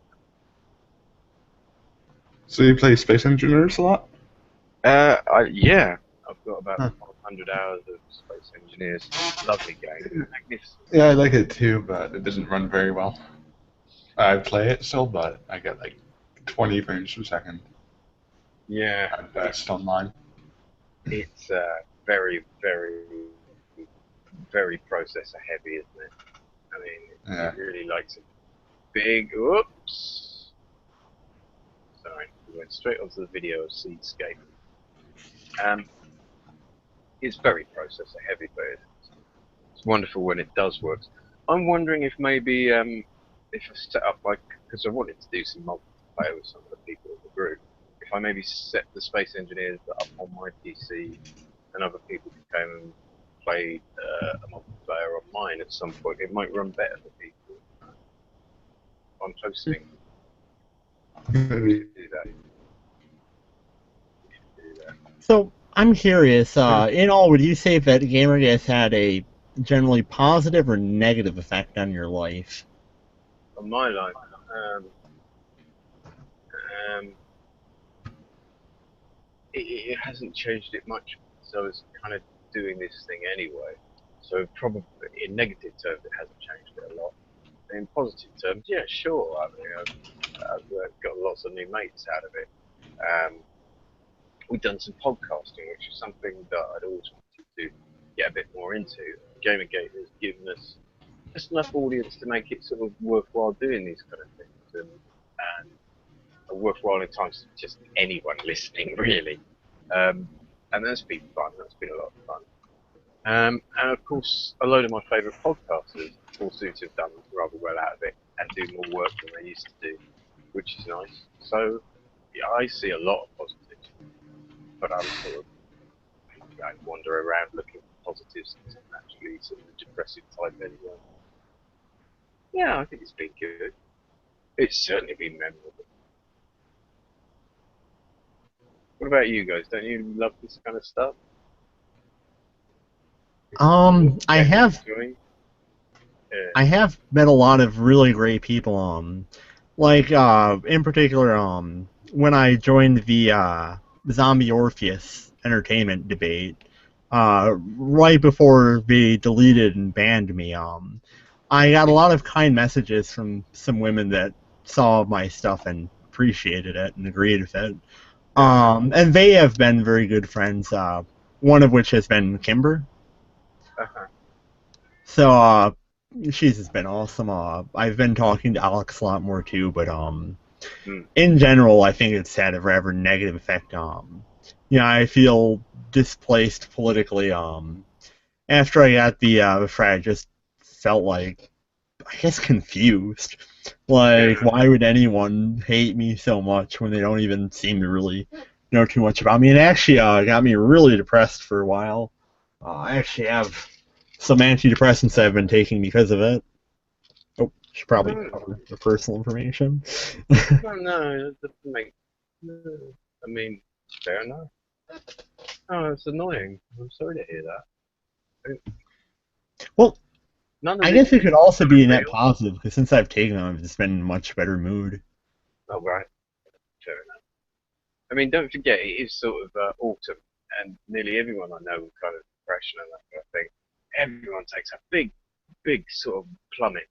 Speaker 3: So you play Space Engineers a lot?
Speaker 1: Yeah, I've got about 500 hours of Space Engineers. Lovely game, magnificent.
Speaker 3: Yeah, I like it too, but it doesn't run very well. I play it still, but I get like 20 frames per second.
Speaker 1: Yeah,
Speaker 3: At best online.
Speaker 1: it's very, very, very processor heavy, isn't it? I mean, it really likes a big. Oops. Sorry, we went straight onto the video of Seedscape. It's very processor heavy, but it's wonderful when it does work. I'm wondering if maybe if I set up because I wanted to do some multiplayer with some of the people in the group. If I maybe set the Space Engineers up on my PC, and other people could come and play a multiplayer on mine at some point, it might run better for people. I'm hosting. Do that.
Speaker 2: So I'm curious. In all, would you say that Gamergate has had a generally positive or negative effect on your life?
Speaker 1: On my life, it hasn't changed it much. So I was kind of doing this thing anyway. So probably in negative terms, it hasn't changed it a lot. In positive terms, yeah, sure. I mean, I've got lots of new mates out of it. We've done some podcasting, which is something that I'd always wanted to get a bit more into. Gamergate has given us just enough audience to make it sort of worthwhile doing these kind of things, and worthwhile in times of just anyone listening, really. And that's been fun. That's been a lot of fun. And of course, a load of my favourite podcasters all seem to have done rather well out of it and do more work than they used to do, which is nice. So, yeah, I see a lot of positives, but I'm sort of, I wander around looking for positives and I'm actually sort of a depressive type anyway. Yeah, I think it's been good. It's certainly been memorable. What about you guys? Don't you love this kind of stuff?
Speaker 2: I have
Speaker 1: Yeah.
Speaker 2: I have met a lot of really great people. Like in particular, when I joined the Zombie Orpheus entertainment debate, right before they deleted and banned me, I got a lot of kind messages from some women that saw my stuff and appreciated it and agreed with it. And they have been very good friends. One of which has been Kimber.
Speaker 1: Uh-huh.
Speaker 2: So she's been awesome. I've been talking to Alex a lot more too, but in general, I think it's had a rather negative effect. I feel displaced politically. After I got the frat, I just felt like, I guess, confused. Like, why would anyone hate me so much when they don't even seem to really know too much about me? And it actually got me really depressed for a while. I actually have some antidepressants I've been taking because of it. Oh, should probably cover the personal information.
Speaker 1: No, that doesn't make. I mean, fair enough. Oh, it's annoying. I'm sorry to hear that.
Speaker 2: Well,
Speaker 1: None of
Speaker 2: I
Speaker 1: this
Speaker 2: guess it could also be a net
Speaker 1: real.
Speaker 2: positive, because since I've taken them, I've just been in a much better mood.
Speaker 1: Oh, right. Fair enough. I mean, don't forget, it is sort of autumn, and nearly everyone I know with kind of depression and that kind of thing, everyone takes a big, big sort of plummet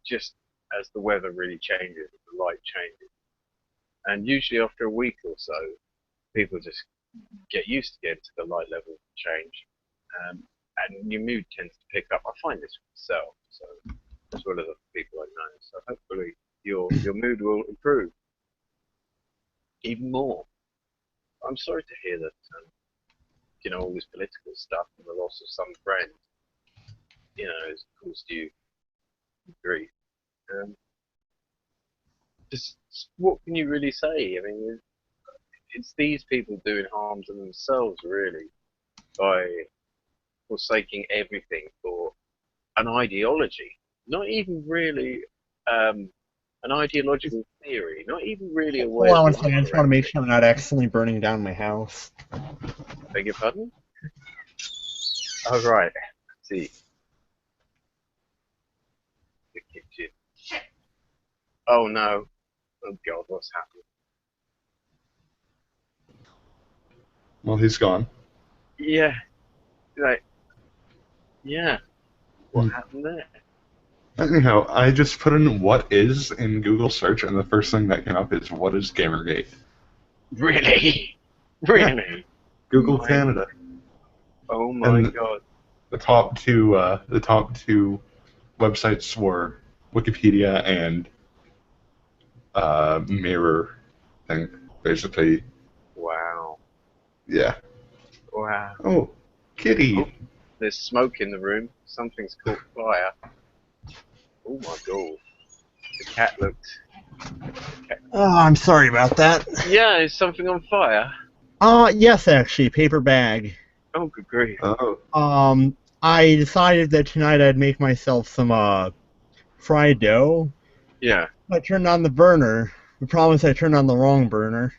Speaker 1: just as the weather really changes, the light changes. And usually after a week or so, people just get used again to the light level change. Um, and your mood tends to pick up. I find this with myself, so as well as other people I know. So hopefully your mood will improve even more. I'm sorry to hear that all this political stuff and the loss of some friends, has caused you grief. Um, just what can you really say? I mean, it's these people doing harm to themselves really by forsaking everything for an ideology, not even really an ideological theory, not even really a way
Speaker 2: Hold
Speaker 1: of
Speaker 2: on one second,
Speaker 1: life
Speaker 2: I just
Speaker 1: or
Speaker 2: want to make
Speaker 1: anything.
Speaker 2: sure I'm not accidentally burning down my house.
Speaker 1: Beg your pardon? Oh, right. See, the kitchen. Oh, no. Oh, God, what's happened?
Speaker 3: Well, he's gone.
Speaker 1: Yeah, like, yeah. What
Speaker 3: Hmm.
Speaker 1: happened there?
Speaker 3: Anyhow, I just put in "what is" in Google search, and the first thing that came up is "what is Gamergate?"
Speaker 1: Really?
Speaker 3: Yeah,
Speaker 1: Really?
Speaker 3: Google
Speaker 1: My,
Speaker 3: Canada,
Speaker 1: oh my
Speaker 3: and
Speaker 1: God.
Speaker 3: the top two websites were Wikipedia and Mirror thing. Basically,
Speaker 1: Wow.
Speaker 3: yeah.
Speaker 1: Wow.
Speaker 3: Oh,
Speaker 1: Oh,
Speaker 3: kitty.
Speaker 1: there's smoke in the room. Something's caught fire. Oh my God. The cat looked. The cat.
Speaker 2: Oh, I'm sorry about that.
Speaker 1: Yeah, is something on fire?
Speaker 2: Yes, actually, paper bag.
Speaker 1: Oh, good grief.
Speaker 3: Oh,
Speaker 2: I decided that tonight I'd make myself some fried dough.
Speaker 1: Yeah.
Speaker 2: I turned on the burner. The problem is I turned on the wrong burner.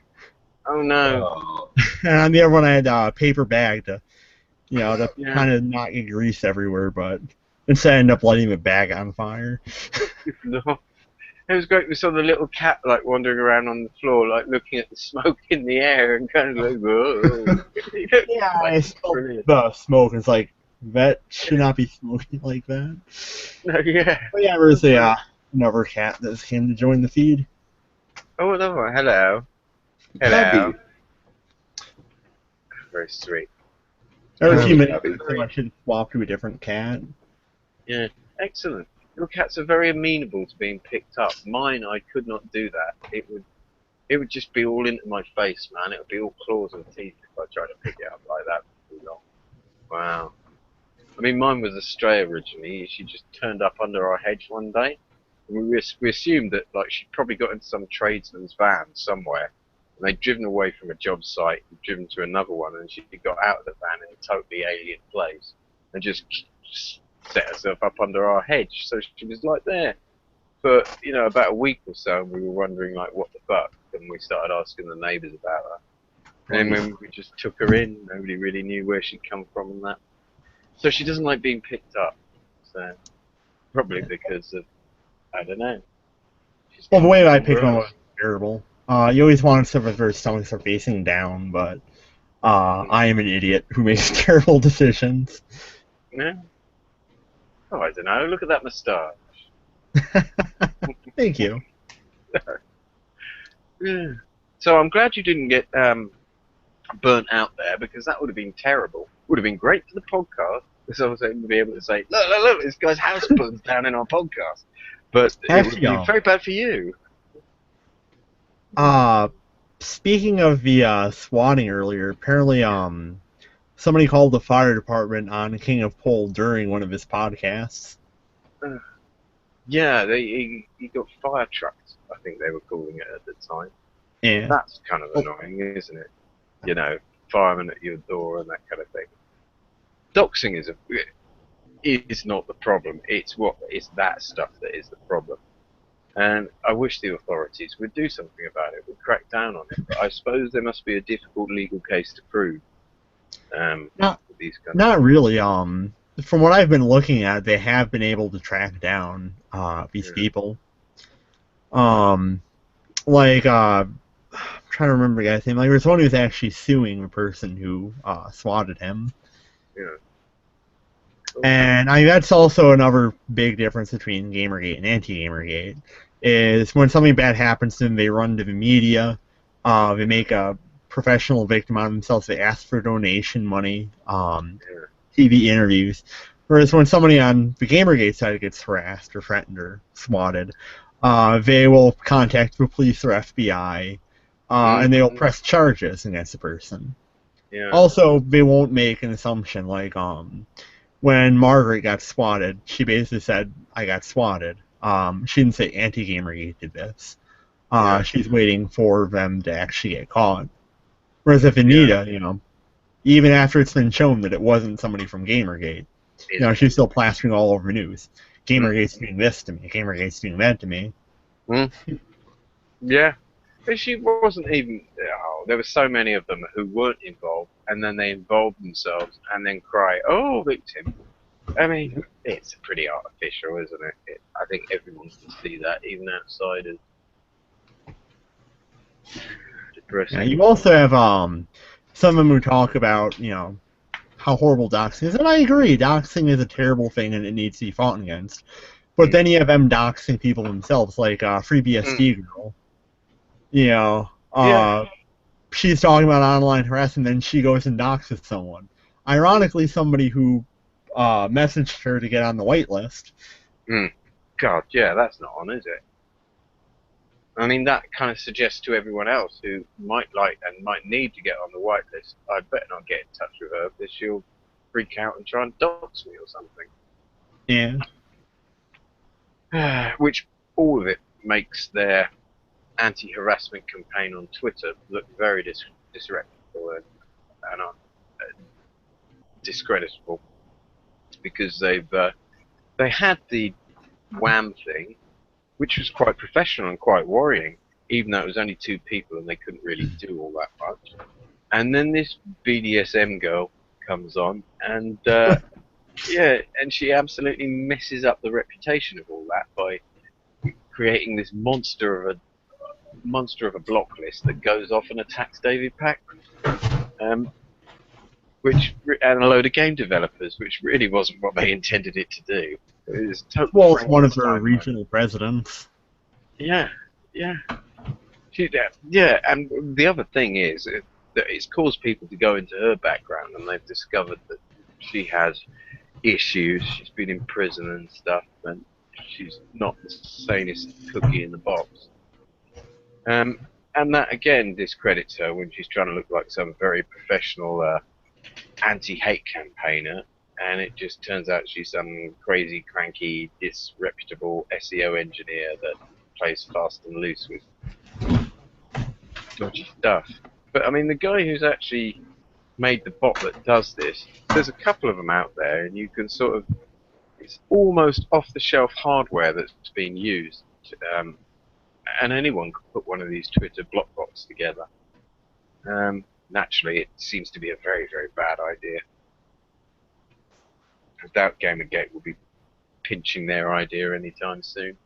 Speaker 1: Oh no.
Speaker 3: oh.
Speaker 2: And on the other one I had a paper bag to
Speaker 1: Yeah.
Speaker 2: kind of not get grease everywhere, but instead I ended up lighting the bag on fire.
Speaker 1: No. It was great. We saw the little cat like wandering around on the floor, like looking at the smoke in the air and kind of like, whoa.
Speaker 2: Yeah,
Speaker 1: Like,
Speaker 2: I smelled
Speaker 1: brilliant.
Speaker 2: the smoke. It's like, that should not be smoking like that.
Speaker 1: No, yeah.
Speaker 2: But yeah, there's another cat that came to join the feed.
Speaker 1: Oh, no, hello.
Speaker 3: Happy.
Speaker 1: Very sweet.
Speaker 2: Every
Speaker 3: I'm
Speaker 2: few minutes,
Speaker 3: happy.
Speaker 2: I think I should swap to a different cat.
Speaker 1: Yeah, excellent. Your cats are very amenable to being picked up. Mine, I could not do that. It would just be all into my face, man. It would be all claws and teeth if I tried to pick it up like that for too long. Wow. I mean, mine was a stray originally. She just turned up under our hedge one day. And we assumed that like she'd probably got into some tradesman's van somewhere, and they'd driven away from a job site and driven to another one, and she got out of the van in a totally alien place and just set herself up under our hedge. So she was like there for about a week or so, and we were wondering like what the fuck, and we started asking the neighbours about her. And then when we just took her in, nobody really knew where she'd come from and that. So she doesn't like being picked up. So probably because of, I don't know.
Speaker 2: Well, the way I picked one was terrible. You always want stuff if their stomachs are facing down, but I am an idiot who makes terrible decisions.
Speaker 1: Yeah. Oh, I don't know. Look at that moustache.
Speaker 2: Thank you.
Speaker 1: Yeah. So I'm glad you didn't get burnt out there, because that would have been terrible. Would have been great for the podcast, because I was able to be able to say, look, this guy's house burns down in our podcast. But it would be very bad for you.
Speaker 2: Speaking of the swatting earlier, apparently somebody called the fire department on King of Pole during one of his podcasts.
Speaker 1: Yeah, he got fire trucked, I think they were calling it at the time.
Speaker 2: Yeah.
Speaker 1: That's kind of annoying, isn't it? Firemen at your door and that kind of thing. Doxing is not the problem. It's that stuff that is the problem. And I wish the authorities would do something about it, would crack down on it. But I suppose there must be a difficult legal case to prove.
Speaker 2: Not really. From what I've been looking at, they have been able to track down these people. I'm trying to remember the guy's name. Like, there's one who's actually suing the person who swatted him.
Speaker 1: Yeah.
Speaker 2: And that's also another big difference between Gamergate and anti-Gamergate, is when something bad happens to them, they run to the media, they make a professional victim out of themselves, they ask for donation money, TV interviews. Whereas when somebody on the Gamergate side gets harassed or threatened or swatted, they will contact the police or FBI, and they will press charges against the person.
Speaker 1: Yeah.
Speaker 2: Also, they won't make an assumption like, when Margaret got swatted, she basically said, I got swatted. She didn't say anti-Gamergate did this. She's waiting for them to actually get caught. Whereas if Anita, even after it's been shown that it wasn't somebody from Gamergate, she's still plastering all over the news. Gamergate's doing this to me. Gamergate's doing that to me.
Speaker 1: Yeah. But she wasn't even... there were so many of them who weren't involved, and then they involved themselves, and then cry, oh, victim. I mean, it's pretty artificial, isn't it? I think everyone can see that, even outsiders. Depressing.
Speaker 2: Yeah, you also have some of them who talk about, how horrible doxing is, and I agree, doxing is a terrible thing and it needs to be fought against. But then you have them doxing people themselves, like FreeBSD girl. She's talking about online harassment, then she goes and doxes someone. Ironically, somebody who messaged her to get on the whitelist.
Speaker 1: God, yeah, that's not on, is it? I mean, that kind of suggests to everyone else who might like and might need to get on the whitelist, I better not get in touch with her because she'll freak out and try and dox me or something.
Speaker 2: Yeah.
Speaker 1: Which all of it makes their anti-harassment campaign on Twitter look very disreputable and discreditable, because they had the wham thing, which was quite professional and quite worrying, even though it was only 2 people and they couldn't really do all that much. And then this BDSM girl comes on, and and she absolutely messes up the reputation of all that by creating this monster of a block list that goes off and attacks David Pack, and a load of game developers, which really wasn't what they intended it to do. It was totally
Speaker 2: Well, it's one of their
Speaker 1: Frankenstein.
Speaker 2: regional presidents.
Speaker 1: Yeah, yeah. Yeah, and the other thing is that it's caused people to go into her background, and they've discovered that she has issues. She's been in prison and stuff, and she's not the sanest cookie in the box. And that again discredits her when she's trying to look like some very professional anti-hate campaigner, and it just turns out she's some crazy, cranky, disreputable SEO engineer that plays fast and loose with dodgy stuff. But I mean, the guy who's actually made the bot that does this, there's a couple of them out there, and you can sort of, it's almost off-the-shelf hardware that's being used, and anyone could put one of these Twitter block bots together. Naturally, it seems to be a very, very bad idea. I doubt Gamergate will be pinching their idea anytime soon.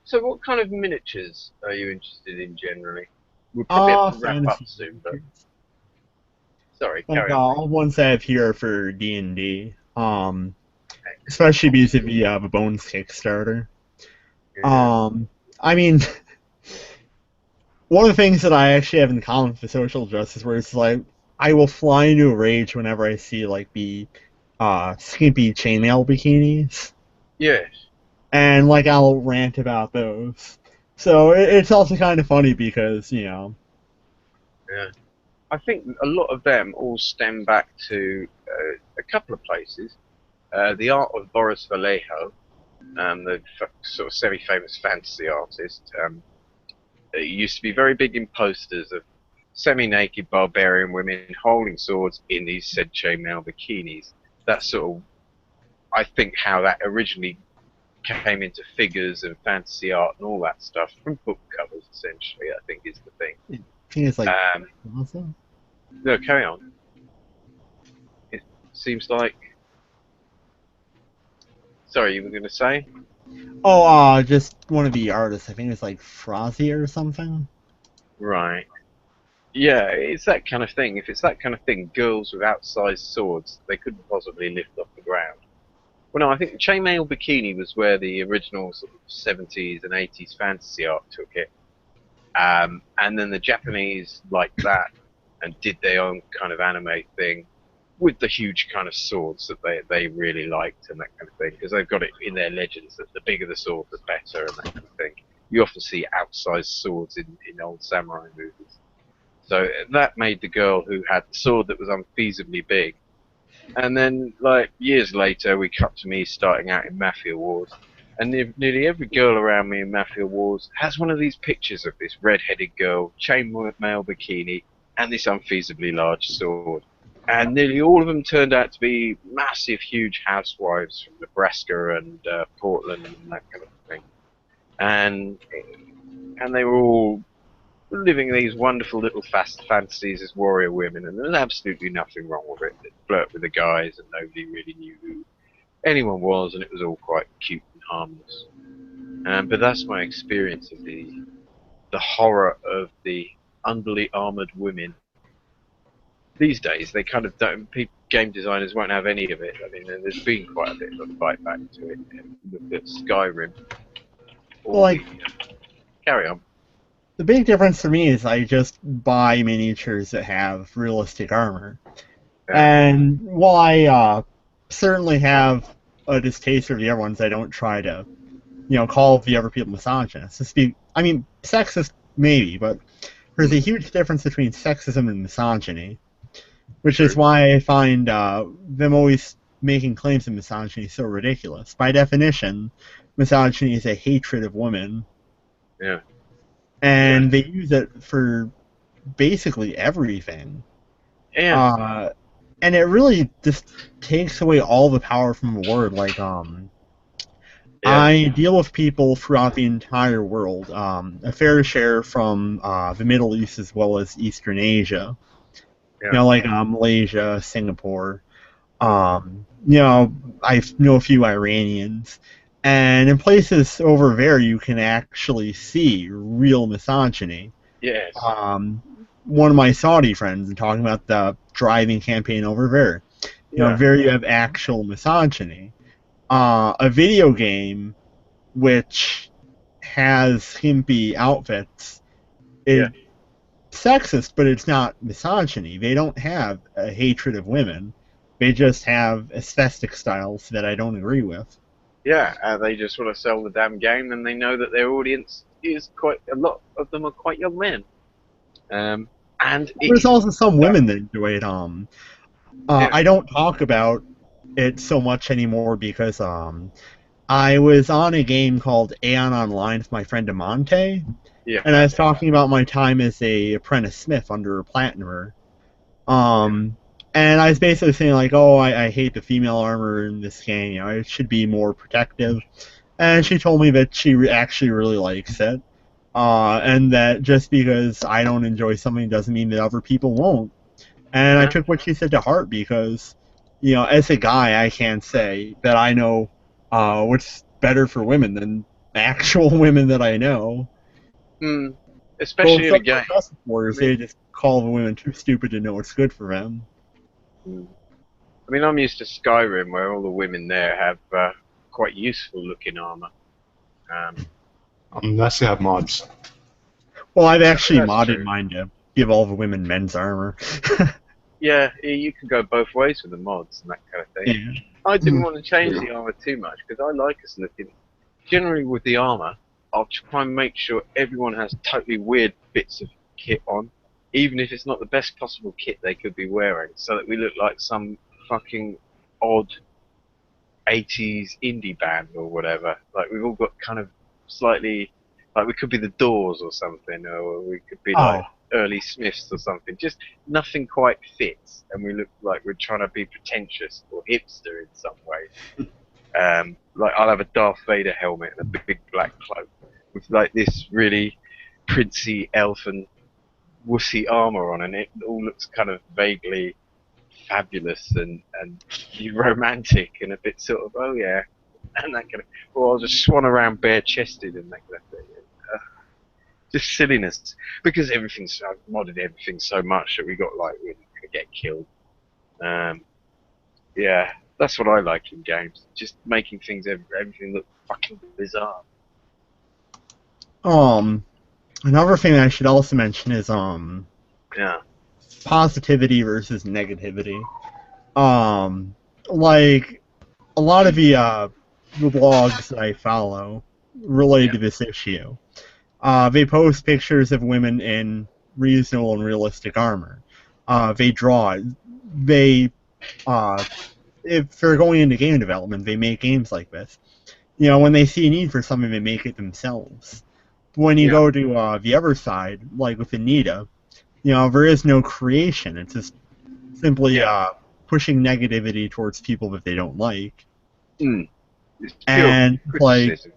Speaker 1: So what kind of miniatures are you interested in generally? We'll probably have to wrap up soon, but... Sorry, carry on.
Speaker 2: All ones I have here for D&D, especially because if you have a Bones Kickstarter. I mean, one of the things that I actually have in common with the social justice, where it's like, I will fly into a rage whenever I see, like, the skimpy chainmail bikinis.
Speaker 1: Yes.
Speaker 2: And, like, I'll rant about those. So it's also kind of funny because, you know...
Speaker 1: Yeah. I think a lot of them all stem back to a couple of places. The art of Boris Vallejo, the sort of semi-famous fantasy artist. It used to be very big in posters of semi-naked barbarian women holding swords in these said chainmail bikinis. That's sort of, I think, how that originally came into figures and fantasy art and all that stuff from book covers, essentially, I think is the thing.
Speaker 2: I think it's like... awesome.
Speaker 1: No, carry on. It seems like... Sorry, you were going to say?
Speaker 2: Oh, just one of the artists. I think it's like Frozzy or something.
Speaker 1: Right. Yeah, it's that kind of thing. If it's that kind of thing, girls with outsized swords, they couldn't possibly lift off the ground. Well, no, I think the chainmail bikini was where the original sort of 70s and 80s fantasy art took it. And then the Japanese liked that and did their own kind of anime thing with the huge kind of swords that they really liked and that kind of thing, because they've got it in their legends that the bigger the sword, the better and that kind of thing. You often see outsized swords in old samurai movies. So that made the girl who had the sword that was unfeasibly big. And then, like, years later, we cut to me starting out in Mafia Wars, and nearly every girl around me in Mafia Wars has one of these pictures of this red-headed girl, chainmail bikini, and this unfeasibly large sword. And nearly all of them turned out to be massive, huge housewives from Nebraska and Portland and that kind of thing. And they were all living these wonderful little fast fantasies as warrior women, and there was absolutely nothing wrong with it. They'd flirt with the guys, and nobody really knew who anyone was, and it was all quite cute and harmless. But that's my experience of the horror of the underly armoured women. These days, they kind of don't. Game designers won't have any of it. I mean, there's been quite a bit of a fight back to it. Look at Skyrim.
Speaker 2: Well, like,
Speaker 1: carry on.
Speaker 2: The big difference for me is I just buy miniatures that have realistic armor. And while I certainly have a distaste for the other ones, I don't try to, call the other people misogynist. I mean, sexist maybe, but there's a huge difference between sexism and misogyny, which is why I find them always making claims of misogyny so ridiculous. By definition, misogyny is a hatred of women.
Speaker 1: Yeah.
Speaker 2: And they use it for basically everything.
Speaker 1: Yeah.
Speaker 2: And it really just takes away all the power from a word. Like, I deal with people throughout the entire world, a fair share from the Middle East as well as Eastern Asia.
Speaker 1: Yeah.
Speaker 2: Like Malaysia, Singapore. I know a few Iranians. And in places over there, you can actually see real misogyny.
Speaker 1: Yes.
Speaker 2: One of my Saudi friends talking about the driving campaign over there.
Speaker 1: Yeah.
Speaker 2: There you have actual misogyny. A video game which has skimpy outfits is sexist, but it's not misogyny. They don't have a hatred of women. They just have aesthetic styles that I don't agree with.
Speaker 1: Yeah, they just want to sell the damn game, and they know that their audience is quite a lot of them are quite young men. And
Speaker 2: There's
Speaker 1: it's
Speaker 2: also some women that enjoy it.
Speaker 1: yeah,
Speaker 2: I don't talk about it so much anymore because I was on a game called Aeon Online with my friend Amante,
Speaker 1: yeah,
Speaker 2: and I was talking about my time as a apprentice smith under a platinumer. And I was basically saying like, oh, I hate the female armor in this game. It should be more protective. And she told me that she actually really likes it, and that just because I don't enjoy something doesn't mean that other people won't. And I
Speaker 1: yeah.
Speaker 2: took what she said to heart because, as a guy, I can't say that I know what's better for women than actual women that I know.
Speaker 1: Mm,
Speaker 2: Well,
Speaker 1: especially in a
Speaker 2: some
Speaker 1: game.
Speaker 2: Justice Warriors,
Speaker 1: I mean,
Speaker 2: they just call the women too stupid to know what's good for them.
Speaker 1: mm. I mean, I'm used to Skyrim, where all the women there have quite useful looking armor. Um,
Speaker 3: Unless you have mods.
Speaker 2: Well, I've actually
Speaker 1: that's
Speaker 2: modded
Speaker 1: true.
Speaker 2: mine to give all the women men's armor.
Speaker 1: Yeah, you can go both ways with the mods and that kind of thing.
Speaker 2: Yeah.
Speaker 1: I didn't
Speaker 3: Mm,
Speaker 1: want to change
Speaker 3: true.
Speaker 1: the armor too much because I like us looking. Generally, with the armor, I'll try and make sure everyone has totally weird bits of kit on, even if it's not the best possible kit they could be wearing, so that we look like some fucking odd 80s indie band or whatever. Like we've all got kind of slightly, like we could be the Doors or something, or we could be
Speaker 2: Oh,
Speaker 1: like early Smiths or something. Just nothing quite fits, and we look like we're trying to be pretentious or hipster in some way. Like I'll have a Darth Vader helmet and a big black cloak with like this really princey elfin wussy armor on, and it all looks kind of vaguely fabulous and romantic and a bit sort of oh yeah, and that kind of. Or I'll just swan around bare chested and that kind of thing. Just silliness because everything's I've modded everything so much that we got like we're gonna get killed. Um, yeah, that's what I like in games. Just making things everything look fucking bizarre.
Speaker 2: um, another thing I should also mention is
Speaker 1: Yeah,
Speaker 2: positivity versus negativity. Um, like a lot of the blogs that I follow relate
Speaker 1: yeah,
Speaker 2: to this issue. They post pictures of women in reasonable and realistic armor. They draw it. They, if they're going into game development, they make games like this. When they see a need for something, they make it themselves. When you
Speaker 1: yeah,
Speaker 2: go to the other side, like with Anita, there is no creation. It's just simply
Speaker 1: yeah.
Speaker 2: pushing negativity towards people that they don't like.
Speaker 1: Mm. It's pure
Speaker 2: And, like,
Speaker 1: criticism.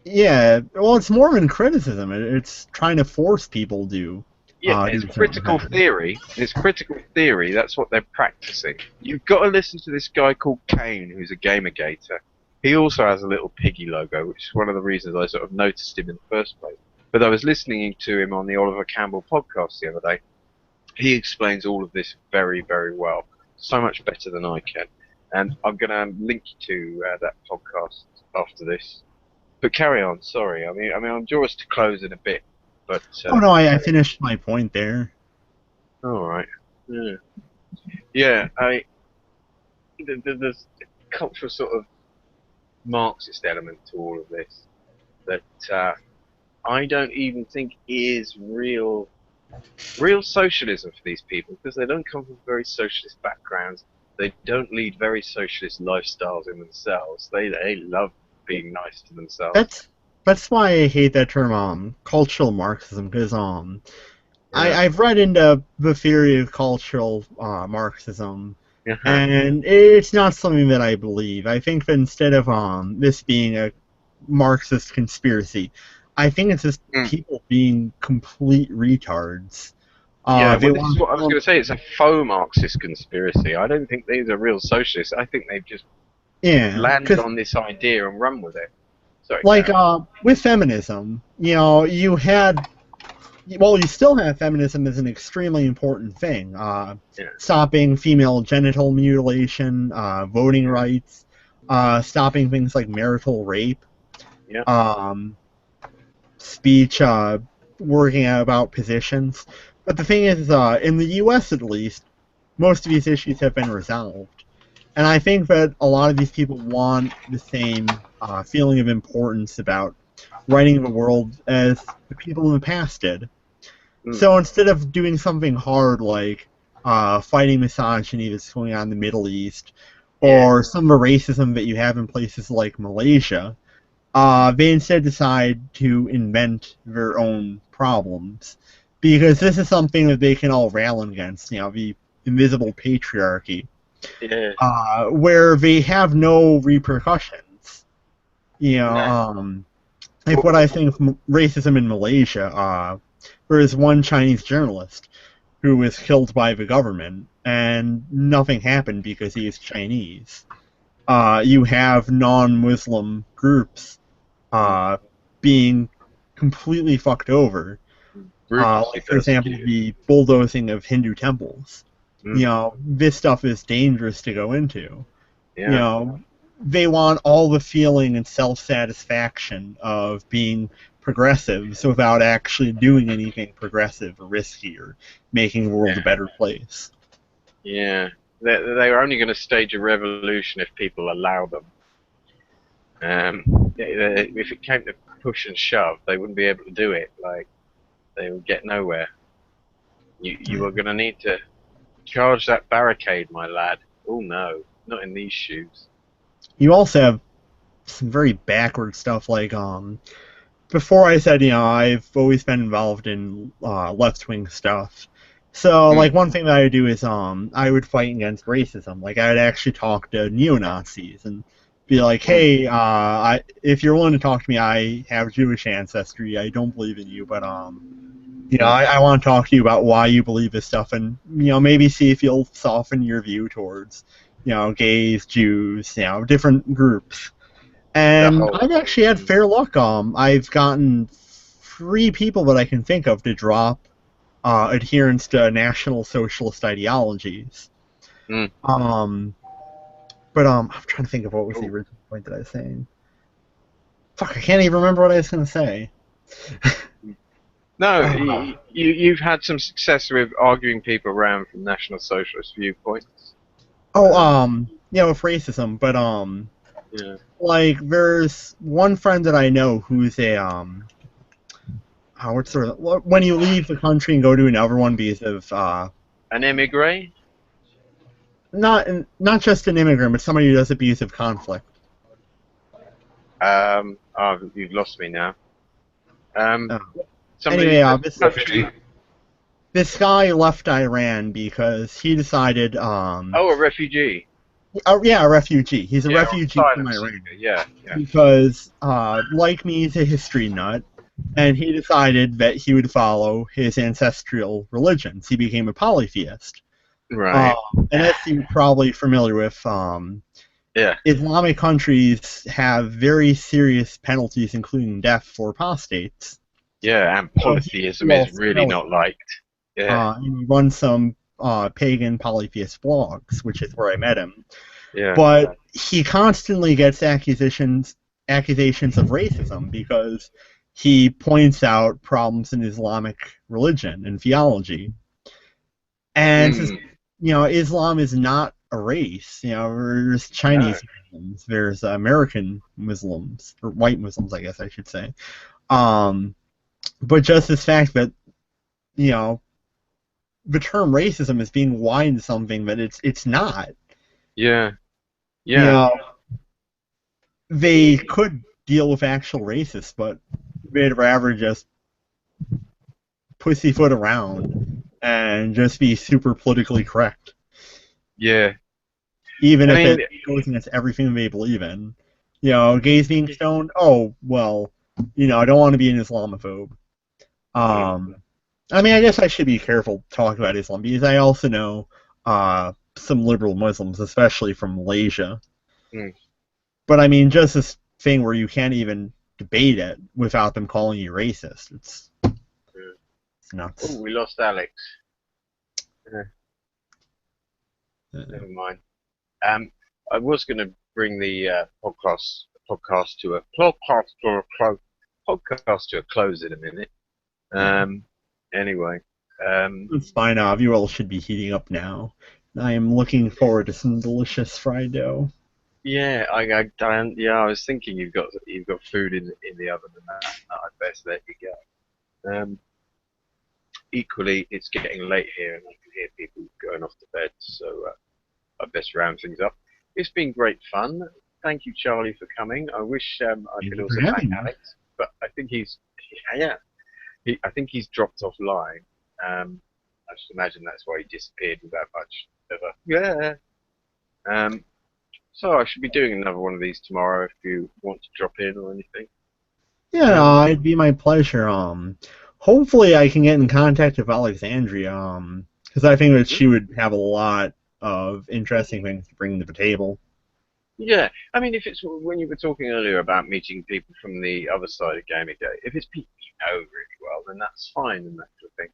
Speaker 2: yeah, well, it's more than criticism. It's trying to force people to
Speaker 1: Yeah,
Speaker 2: do
Speaker 1: it's
Speaker 2: something
Speaker 1: critical
Speaker 2: better.
Speaker 1: theory. It's critical theory. That's what they're practicing. You've got to listen to this guy called Kane, who's a gamergator. He also has a little piggy logo, which is one of the reasons I sort of noticed him in the first place. But I was listening to him on the Oliver Campbell podcast the other day. He explains all of this very, very well, so much better than I can. And I'm going to link you to that podcast after this. But carry on. Sorry. I'm draw us to close in a bit. But
Speaker 2: Oh no, I finished my point there.
Speaker 1: all right. Yeah. Yeah. There's a cultural sort of Marxist element to all of this that I don't even think is real socialism for these people because they don't come from very socialist backgrounds. They don't lead very socialist lifestyles in themselves. They love being nice to themselves.
Speaker 2: That's why I hate that term cultural Marxism because
Speaker 1: Yeah.
Speaker 2: I've read into the theory of cultural Marxism,
Speaker 1: Uh-huh.
Speaker 2: and it's not something that I believe. I think that instead of this being a Marxist conspiracy, I think it's just
Speaker 1: Mm.
Speaker 2: people being complete retards.
Speaker 1: Yeah,
Speaker 2: They
Speaker 1: well, this is
Speaker 2: want
Speaker 1: what I was
Speaker 2: to,
Speaker 1: going to say. It's a faux Marxist conspiracy. I don't think these are real socialists. I think they've just
Speaker 2: Yeah,
Speaker 1: land
Speaker 2: 'cause
Speaker 1: on this idea and run with it. Sorry,
Speaker 2: like
Speaker 1: Karen.
Speaker 2: with feminism, you had well, you still have feminism as an extremely important thing.
Speaker 1: Yeah,
Speaker 2: Stopping female genital mutilation, voting
Speaker 1: yeah,
Speaker 2: rights, stopping things like marital rape,
Speaker 1: yeah.
Speaker 2: um, speech, working out about positions. But the thing is, in the U.S. at least, most of these issues have been resolved. And I think that a lot of these people want the same feeling of importance about writing the world as the people in the past did.
Speaker 1: Mm,
Speaker 2: So instead of doing something hard like fighting misogyny that's going on in the Middle East,
Speaker 1: yeah,
Speaker 2: or some of the racism that you have in places like Malaysia, they instead decide to invent their own problems. Because this is something that they can all rally against, the invisible patriarchy,
Speaker 1: yeah.
Speaker 2: where they have no repercussions.
Speaker 1: No.
Speaker 2: Like what I think of racism in Malaysia, there is one Chinese journalist who was killed by the government, and nothing happened because he is Chinese. You have non-Muslim groups
Speaker 1: Mm,
Speaker 2: uh, being completely fucked over.
Speaker 1: ruthlessly
Speaker 2: Like, for example,
Speaker 1: persecuted.
Speaker 2: the bulldozing of Hindu temples.
Speaker 1: Mm,
Speaker 2: This stuff is dangerous to go into. You
Speaker 1: yeah,
Speaker 2: know, they want all the feeling and self-satisfaction of being progressives without actually doing anything progressive or risky or making the world a
Speaker 1: yeah,
Speaker 2: better place.
Speaker 1: yeah. They were only going to stage a revolution if people allow them. If it came to push and shove, they wouldn't be able to do it. Like they would get nowhere. You are going to need to charge that barricade, my lad. Oh no, not in these shoes.
Speaker 2: You also have some very backward stuff like before I said, I've always been involved in left wing stuff. So,
Speaker 1: Mm,
Speaker 2: like, one thing that I would do is I would fight against racism. Like, I would actually talk to neo Nazis and be like,
Speaker 1: mm,
Speaker 2: hey, if you're willing to talk to me, I have Jewish ancestry. I don't believe in you, but
Speaker 1: mm.
Speaker 2: I want to talk to you about why you believe this stuff, and maybe see if you'll soften your view towards gays, Jews, different groups.
Speaker 1: The
Speaker 2: And
Speaker 1: whole.
Speaker 2: I've actually had
Speaker 1: Mm,
Speaker 2: fair luck. I've gotten 3 people that I can think of to drop adherence to National Socialist ideologies.
Speaker 1: mm.
Speaker 2: Um, but I'm trying to think of what was the
Speaker 1: Oh.
Speaker 2: original point that I was saying. Fuck, I can't even remember what I was going to say.
Speaker 1: No,
Speaker 2: Uh,
Speaker 1: you've had some success with arguing people around from National Socialist viewpoints.
Speaker 2: oh,
Speaker 1: Um,
Speaker 2: with racism, but
Speaker 1: yeah.
Speaker 2: like there's one friend that I know who's a what's sort of when you leave the country and go to another one because of
Speaker 1: An emigre?
Speaker 2: not just an immigrant, but somebody who does abusive conflict.
Speaker 1: Oh, you've lost me now. Um,
Speaker 2: Uh,
Speaker 1: somebody
Speaker 2: anyway,
Speaker 1: who's a
Speaker 3: Refugee.
Speaker 1: country.
Speaker 2: this guy left Iran because he decided,
Speaker 1: Oh, a refugee.
Speaker 2: yeah, a refugee. He's a
Speaker 1: Yeah, or
Speaker 2: refugee from
Speaker 1: asylum
Speaker 2: Iran
Speaker 1: seeker. Yeah, yeah.
Speaker 2: because, like me, he's a history nut, and he decided that he would follow his ancestral religions. He became a polytheist.
Speaker 1: Right.
Speaker 2: And as you're probably familiar with,
Speaker 1: Yeah,
Speaker 2: Islamic countries have very serious penalties, including death, for apostates.
Speaker 1: yeah. And
Speaker 2: So he's
Speaker 1: polytheism
Speaker 2: well
Speaker 1: is really
Speaker 2: familiar.
Speaker 1: not liked. Yeah,
Speaker 2: And he runs some pagan polytheist blogs, which is where I met him.
Speaker 1: yeah.
Speaker 2: But he constantly gets accusations of racism because he points out problems in Islamic religion and theology. And since
Speaker 1: Mm,
Speaker 2: Islam is not a race, there's
Speaker 1: no.
Speaker 2: Chinese Muslims, there's American Muslims, or white Muslims, I guess I should say. Um, but just this fact that you know the term racism is being widened to something that it's not.
Speaker 1: Yeah,
Speaker 2: You
Speaker 1: yeah.
Speaker 2: know, they could deal with actual racists, but they'd rather just pussyfoot around and just be super politically correct,
Speaker 1: Yeah.
Speaker 2: even
Speaker 1: I
Speaker 2: if
Speaker 1: mean,
Speaker 2: it goes against everything they believe in. Gays being stoned. Oh well, I don't want to be an Islamophobe.
Speaker 1: mm,
Speaker 2: Um, I mean, I guess I should be careful talking about Islam because I also know some liberal Muslims, especially from Malaysia.
Speaker 1: mm.
Speaker 2: But I mean, just this thing where you can't even debate it without them calling you racist. It's nuts.
Speaker 1: Oh, we lost Alex. Never mind. I was going to bring the podcast to a close in a minute. Anyway,
Speaker 2: It's fine. You all should be heating up now. I am looking forward to some delicious fried dough.
Speaker 1: yeah, I was thinking you've got food in the oven, and that I'd best let you go. Equally, it's getting late here, and I can hear people going off to bed, so I best round things up. It's been great fun. Thank you, Charlie, for coming. I wish I could also thank Alex, but I think I think he's dropped offline. I just imagine that's why he disappeared without much of a yeah. So I should be doing another one of these tomorrow if you want to drop in or anything.
Speaker 2: Yeah, it'd be my pleasure. Hopefully I can get in contact with Alexandria, because I think that she would have a lot of interesting things to bring to the table.
Speaker 1: Yeah, I mean, if it's when you were talking earlier about meeting people from the other side of Gamergate, if it's people you know really well, then that's fine and that sort of thing.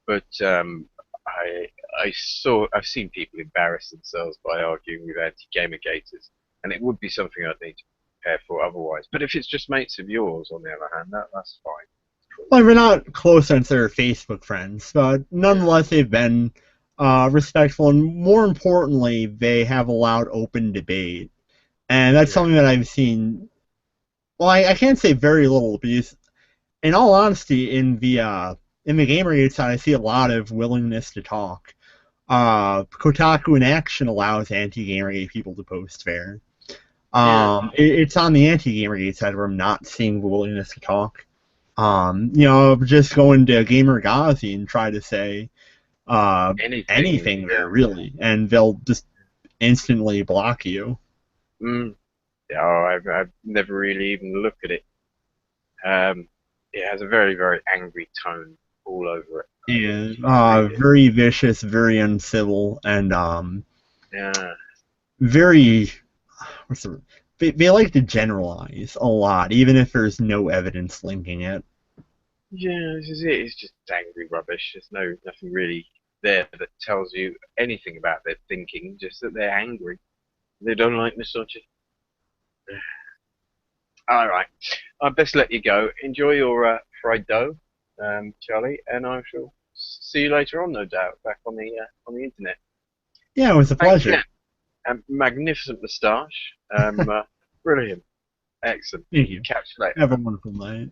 Speaker 1: But I've seen people embarrass themselves by arguing with anti-Gamergaters, and it would be something I'd need to prepare for otherwise. But if it's just mates of yours, on the other hand, that's fine.
Speaker 2: Well, we're not close since they're Facebook friends, but nonetheless they've been respectful, and more importantly, they have allowed open debate. And that's something that I've seen, well, I can't say very little, because in all honesty, in the Gamergate side, I see a lot of willingness to talk. Kotaku in Action allows anti-Gamergate people to post there. It's on the anti-Gamergate side where I'm not seeing the willingness to talk. Just going to Gamergazi and try to say anything there, really, and they'll just instantly block you.
Speaker 1: Yeah, I've never really even looked at it. It has a very, very angry tone all over it.
Speaker 2: Yeah, very vicious, very uncivil, and
Speaker 1: yeah,
Speaker 2: very. They like to generalize a lot, even if there's no evidence linking it.
Speaker 1: Yeah, this is it. It's just angry rubbish. There's nothing really there that tells you anything about their thinking, just that they're angry. They don't like misogyny. All right, I best let you go. Enjoy your fried dough, Charlie, and I shall see you later on, no doubt, back on the internet.
Speaker 2: Yeah, it was a pleasure.
Speaker 1: Thanks, magnificent moustache. Brilliant. Excellent.
Speaker 2: Thank you.
Speaker 1: Catch you later.
Speaker 2: Have a wonderful night.